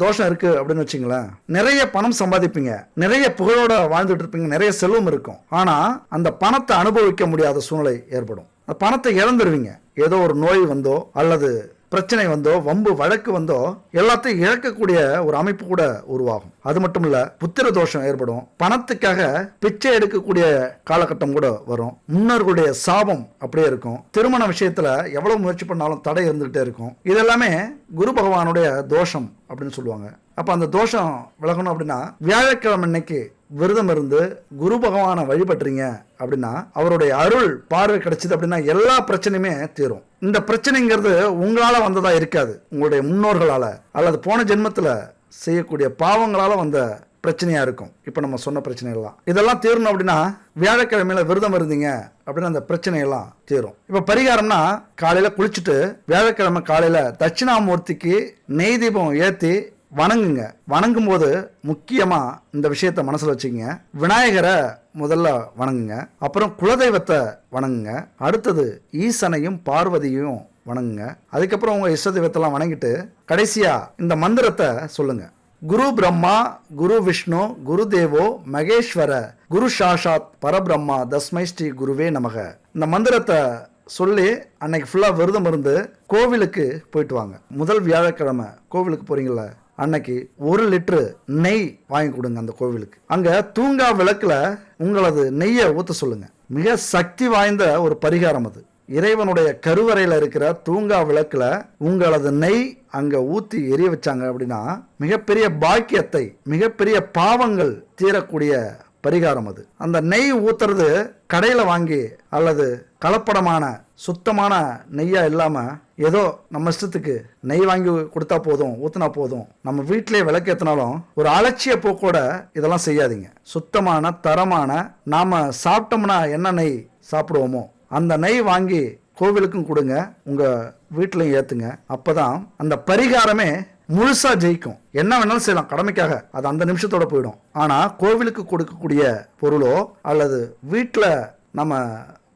தோஷம் இருக்கு அப்படின்னு வச்சுங்களேன், நிறைய பணம் சம்பாதிப்பீங்க, நிறைய புகழோட வாழ்ந்துட்டு இருப்பீங்க, நிறைய செல்வம் இருக்கும். ஆனா அந்த பணத்தை அனுபவிக்க முடியாத சூழ்நிலை ஏற்படும். அந்த பணத்தை இழந்துருவீங்க. ஏதோ ஒரு நோய் வந்தோ அல்லது பிரச்சனை வந்தோ வம்பு வழக்கு வந்தோ எல்லாத்தையும் இழக்கக்கூடிய ஒரு அமைப்பு கூட உருவாகும். அது மட்டும் இல்ல, புத்திர தோஷம் ஏற்படும். பணத்துக்காக பிச்சை எடுக்கக்கூடிய காலகட்டம் கூட வரும். முன்னோர்களுடைய சாபம் அப்படியே இருக்கும். திருமண விஷயத்துல எவ்வளவு முயற்சி பண்ணாலும் தடை இருந்துகிட்டே இருக்கும். இதெல்லாமே குரு பகவானுடைய தோஷம் அப்படின்னு சொல்லுவாங்க. அப்ப அந்த தோஷம் விலகணும் அப்படின்னா வியாழக்கிழமை அன்னைக்கு விரதம் இருந்து குரு பகவானை வழிபடுறீங்க அப்படின்னா அவருடைய அருள் பார்வை கிடைச்சது அப்படின்னா எல்லா பிரச்சனையுமே தீரும். இந்த பிரச்சனைங்கிறது உங்களால வந்ததா இருக்காது, உங்களுடைய முன்னோர்களால அல்லது போன ஜென்மத்துல செய்யக்கூடிய பாவங்களால வந்த பிரச்சனையா இருக்கும். இப்ப நம்ம சொன்ன பிரச்சனை எல்லாம் இதெல்லாம் தீரணும் அப்படின்னா வியாழக்கிழமையில விரதம் இருந்தீங்க அப்படின்னா அந்த பிரச்சனையெல்லாம் தீரும். இப்ப பரிகாரம்னா காலையில குளிச்சுட்டு வியாழக்கிழமை காலையில தட்சிணாமூர்த்திக்கு நெய் தீபம் ஏத்தி வணங்குங்க. வணங்கும் போது முக்கியமா இந்த விஷயத்த மனசுல வச்சுக்கங்க. விநாயகரை முதல்ல வணங்குங்க, அப்புறம் குலதெய்வத்தை வணங்குங்க, அடுத்தது ஈசனையும் பார்வதியும் வணங்குங்க. அதுக்கப்புறம் உங்க இஷ்ட தெய்வத்தெல்லாம் வணங்கிட்டு கடைசியா இந்த மந்திரத்தை சொல்லுங்க. குரு பிரம்மா குரு விஷ்ணு குரு தேவோ மகேஸ்வர குரு சாஷாத் பரபிரம்மா தஸ்மை ஸ்ரீ குருவே நமக. இந்த மந்திரத்தை சொல்லி அன்னைக்கு ஃபுல்லா விரதம் இருந்து கோவிலுக்கு போயிட்டு வாங்க. முதல் வியாழக்கிழமை கோவிலுக்கு போறீங்களா, அன்னைக்கு 1 லிட்டரு நெய் வாங்கி கொடுங்க அந்த கோவிலுக்கு. அங்க தூங்கா விளக்குல உங்களது நெய்யை ஊத்த சொல்லுங்க. மிக சக்தி வாய்ந்த ஒரு பரிகாரம் அது. இறைவனுடைய கருவறையில இருக்கிற தூங்கா விளக்குல உங்களது நெய் அங்க ஊத்தி எரிய வச்சாங்க அப்படின்னா மிகப்பெரிய பாக்கியத்தை, மிகப்பெரிய பாவங்கள் தீரக்கூடிய பரிகாரம் அது. அந்த நெய் ஊத்துறது கடையில வாங்கி அல்லது கலப்படமான சுத்தமான நெய்யா இல்லாம ஏதோ நம்ம இஷ்டத்துக்கு நெய் வாங்கி கொடுத்தா போதும், ஊத்துனா போதும், நம்ம வீட்டிலேயே விளக்கேற்றினாலும் ஒரு அலட்சிய போக்கோட இதெல்லாம் செய்யாதீங்க. சுத்தமான தரமான நாம சாப்பிட்டோம்னா என்ன நெய் சாப்பிடுவோமோ அந்த நெய் வாங்கி கோவிலுக்கும் கொடுங்க, உங்க வீட்டிலையும் ஏத்துங்க. அப்பதான் அந்த பரிகாரமே முழுசா ஜெயிக்கும். என்ன வேணாலும் செய்யலாம் கடமைக்காக, அது அந்த நிமிஷத்தோட போயிடும். ஆனா கோவிலுக்கு கொடுக்கக்கூடிய பொருளோ அல்லது வீட்டில் நம்ம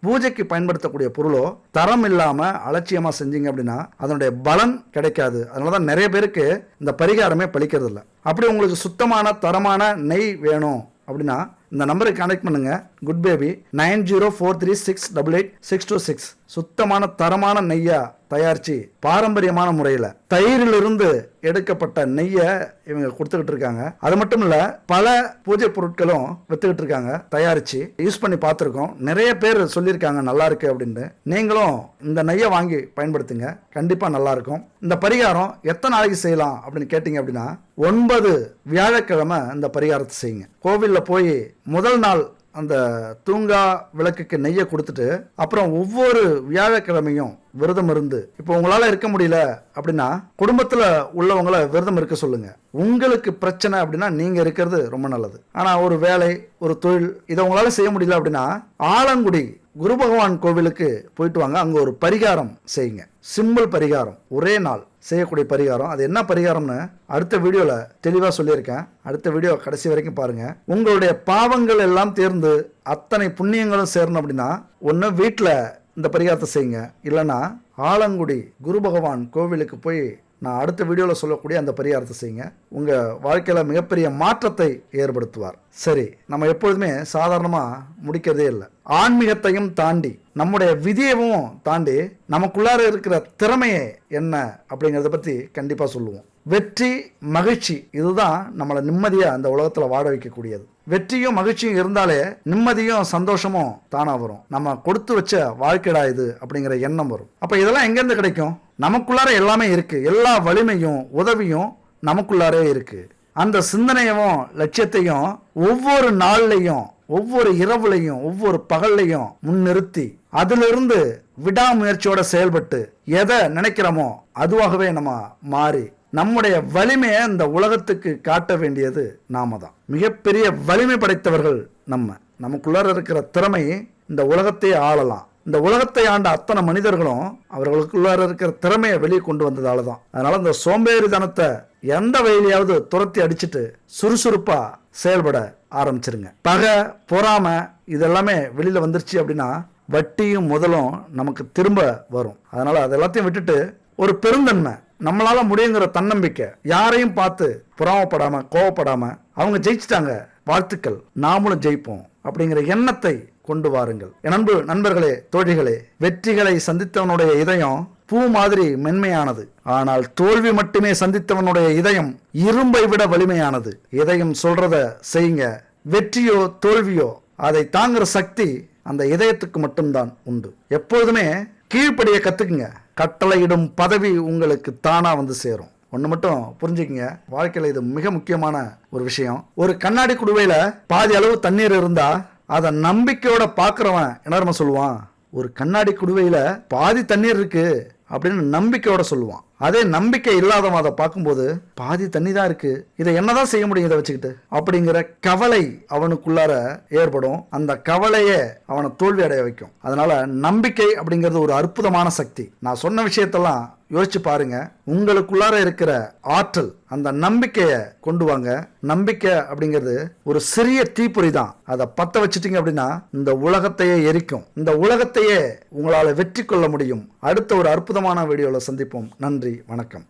பூஜைக்கு பயன்படுத்தக்கூடிய பொருளோ தரம் இல்லாம அலட்சியமா செஞ்சீங்க அப்படின்னா அதனுடைய பலன் கிடைக்காது. அதனாலதான் நிறைய பேருக்கு இந்த பரிகாரமே பலிக்கிறது இல்லை. அப்படி உங்களுக்கு சுத்தமான தரமான நெய் வேணும் அப்படின்னா இந்த நம்பருக்கு கனெக்ட் பண்ணுங்க. Good baby 9043688626. சுத்தமான தரமான நெய்யா தயாரிச்சு பாரம்பரியமான முறையில் தயிரிலிருந்து எடுக்கப்பட்ட நெய்யை இவங்க கொடுத்துக்கிட்டு இருக்காங்க. அது மட்டும் இல்ல பல பூஜை பொருட்களும் வித்துக்கிட்டு இருக்காங்க தயாரிச்சு. யூஸ் பண்ணி பார்த்துருக்கோம். நிறைய பேர் சொல்லியிருக்காங்க நல்லா இருக்கு அப்படின்னு. நீங்களும் இந்த நெய்யை வாங்கி பயன்படுத்துங்க, கண்டிப்பா நல்லா இருக்கும். இந்த பரிகாரம் எத்தனை நாளைக்கு செய்யலாம் அப்படின்னு கேட்டீங்க அப்படின்னா 9 வியாழக்கிழமை இந்த பரிகாரத்தை செய்யுங்க. கோவில்ல போய் முதல் நாள் அந்த தூங்கா விளக்குக்கு நெய்யை கொடுத்துட்டு அப்புறம் ஒவ்வொரு வியாழக்கிழமையும் விரதம் இருந்து, இப்போ உங்களால இருக்க முடியல அப்படின்னா குடும்பத்துல உள்ளவங்களை விரதம் இருக்க சொல்லுங்க. உங்களுக்கு பிரச்சனை அப்படின்னா நீங்க இருக்கிறது ரொம்ப நல்லது. ஆனா ஒரு வேலை ஒரு தொழில் இதை உங்களால செய்ய முடியல அப்படின்னா ஆலங்குடி குரு பகவான் கோவிலுக்கு போயிட்டு வாங்க. அங்க ஒரு பரிகாரம் செய்யுங்க. சிம்பிள் பரிகாரம், ஒரே நாள் செய்யக்கூடிய பரிகாரம். அது என்ன பரிகாரம்னு அடுத்த வீடியோல தெளிவா சொல்லியிருக்கேன். அடுத்த வீடியோ கடைசி வரைக்கும் பாருங்க. உங்களுடைய பாவங்கள் எல்லாம் தேர்ந்து அத்தனை புண்ணியங்களும் சேரணும் அப்படின்னா ஒன்று வீட்டில் இந்த பரிகாரத்தை செய்யுங்க, இல்லைன்னா ஆலங்குடி குரு பகவான் கோவிலுக்கு போய் நான் அடுத்த வீடியோவில் சொல்லக்கூடிய அந்த பரிகாரத்தை செய்யுங்க. உங்கள் வாழ்க்கையில் மிகப்பெரிய மாற்றத்தை ஏற்படுத்துவார். சரி, நம்ம எப்பொழுதுமே சாதாரணமாக முடிக்கிறதே இல்லை. ஆன்மீகத்தையும் தாண்டி நம்முடைய விதியையும் தாண்டி நமக்குள்ளார இருக்கிற திறமையை என்ன அப்படிங்கிறத பற்றி கண்டிப்பாக சொல்லுவோம். வெற்றி மகிழ்ச்சி இதுதான் நம்மளை நிம்மதியாக அந்த உலகத்தில் வாழ வைக்கக்கூடியது. வெற்றியும் மகிழ்ச்சியும் இருந்தாலே நிம்மதியும் சந்தோஷமும் தானா வரும். நம்ம கொடுத்து வச்ச வாழ்க்கைடா இது அப்படிங்கிற எண்ணம் வரும். அப்ப இதெல்லாம் எங்கேருந்து கிடைக்கும்? நமக்குள்ளார எல்லாமே இருக்கு. எல்லா வலிமையும் உதவியும் நமக்குள்ளாரே இருக்கு. அந்த சிந்தனையும் லட்சியத்தையும் ஒவ்வொரு நாள்லையும் ஒவ்வொரு இரவுலையும் ஒவ்வொரு பகல்லையும் முன்னிறுத்தி அதிலிருந்து விடாமுயற்சியோட செயல்பட்டு எதை நினைக்கிறோமோ அதுவாகவே நம்ம மாறி நம்முடைய வலிமையை இந்த உலகத்துக்கு காட்ட வேண்டியது நாம தான். மிகப்பெரிய வலிமை படைத்தவர்கள் நமக்குள்ளார இருக்கிற திறமை இந்த உலகத்தையே ஆளலாம். இந்த உலகத்தை ஆண்ட அத்தனை மனிதர்களும் அவர்களுக்குள்ளார இருக்கிற திறமையை வெளியே கொண்டு வந்ததால தான். அதனால இந்த சோம்பேறித்தனத்தை எந்த வழியிலையாவது துரத்தி அடிச்சுட்டு சுறுசுறுப்பா செயல்பட ஆரம்பிச்சிருங்க. பகை பொறாமை இதெல்லாமே வெளியில வந்துருச்சு அப்படின்னா வட்டியும் முதலும் நமக்கு திரும்ப வரும். அதனால அதெல்லாத்தையும் விட்டுட்டு ஒரு பெருந்தன்மை, நம்மளால முடியுங்கிற தன்னம்பிக்கை, யாரையும் பார்த்து புறாமப்படாம கோவப்படாம அவங்க ஜெயிச்சிட்டாங்க வாழ்த்துக்கள் நாமளும் ஜெயிப்போம் அப்படிங்கிற எண்ணத்தை கொண்டு வாருங்கள். என் அன்பு நண்பர்களே, தோழிகளே, வெற்றிகளை சந்தித்தவனுடைய இதயம் பூ மாதிரி மென்மையானது. ஆனால் தோல்வி மட்டுமே சந்தித்தவனுடைய இதயம் இரும்பை விட வலிமையானது. இதயம் சொல்றத செய்யுங்க. வெற்றியோ தோல்வியோ அதை தாங்குற சக்தி அந்த இதயத்துக்கு மட்டும்தான் உண்டு. எப்பொழுதுமே கீழ்ப்படிய கத்துக்குங்க. கட்டளையிடும் பதவி உங்களுக்கு தானா வந்து சேரும். ஒன்று மட்டும் புரிஞ்சுக்கங்க, வாழ்க்கையில் இது மிக முக்கியமான ஒரு விஷயம். ஒரு கண்ணாடி குடுவையில் பாதி அளவு தண்ணீர் இருந்தா அதை நம்பிக்கையோட பார்க்குறவன் என்ன சொல்லுவான்? ஒரு கண்ணாடி குடுவையில் பாதி தண்ணீர் இருக்கு அப்படின்னு நம்பிக்கையோட சொல்லுவான். அதே நம்பிக்கை இல்லாதவன் அதை பார்க்கும்போது பாதி தண்ணி தான் இருக்கு, இதை என்னதான் செய்ய முடியும் இதை வச்சுக்கிட்டு அப்படிங்கிற கவலை அவனுக்குள்ளார ஏற்படும். அந்த கவலையே அவனை தோல்வி அடைய வைக்கும். அதனால நம்பிக்கை அப்படிங்கிறது ஒரு அற்புதமான சக்தி. நான் சொன்ன விஷயத்தெல்லாம் யோசிச்சு பாருங்க. உங்களுக்குள்ளார இருக்கிற ஆற்றல், அந்த நம்பிக்கையை கொண்டு வாங்க. நம்பிக்கை அப்படிங்கிறது ஒரு சிறிய தீப்பொறி தான். அதை பத்த வச்சுட்டீங்க அப்படின்னா இந்த உலகத்தையே எரிக்கும். இந்த உலகத்தையே உங்களால வெற்றி கொள்ள முடியும். அடுத்த ஒரு அற்புதமான வீடியோல சந்திப்போம். நன்றி, வணக்கம்.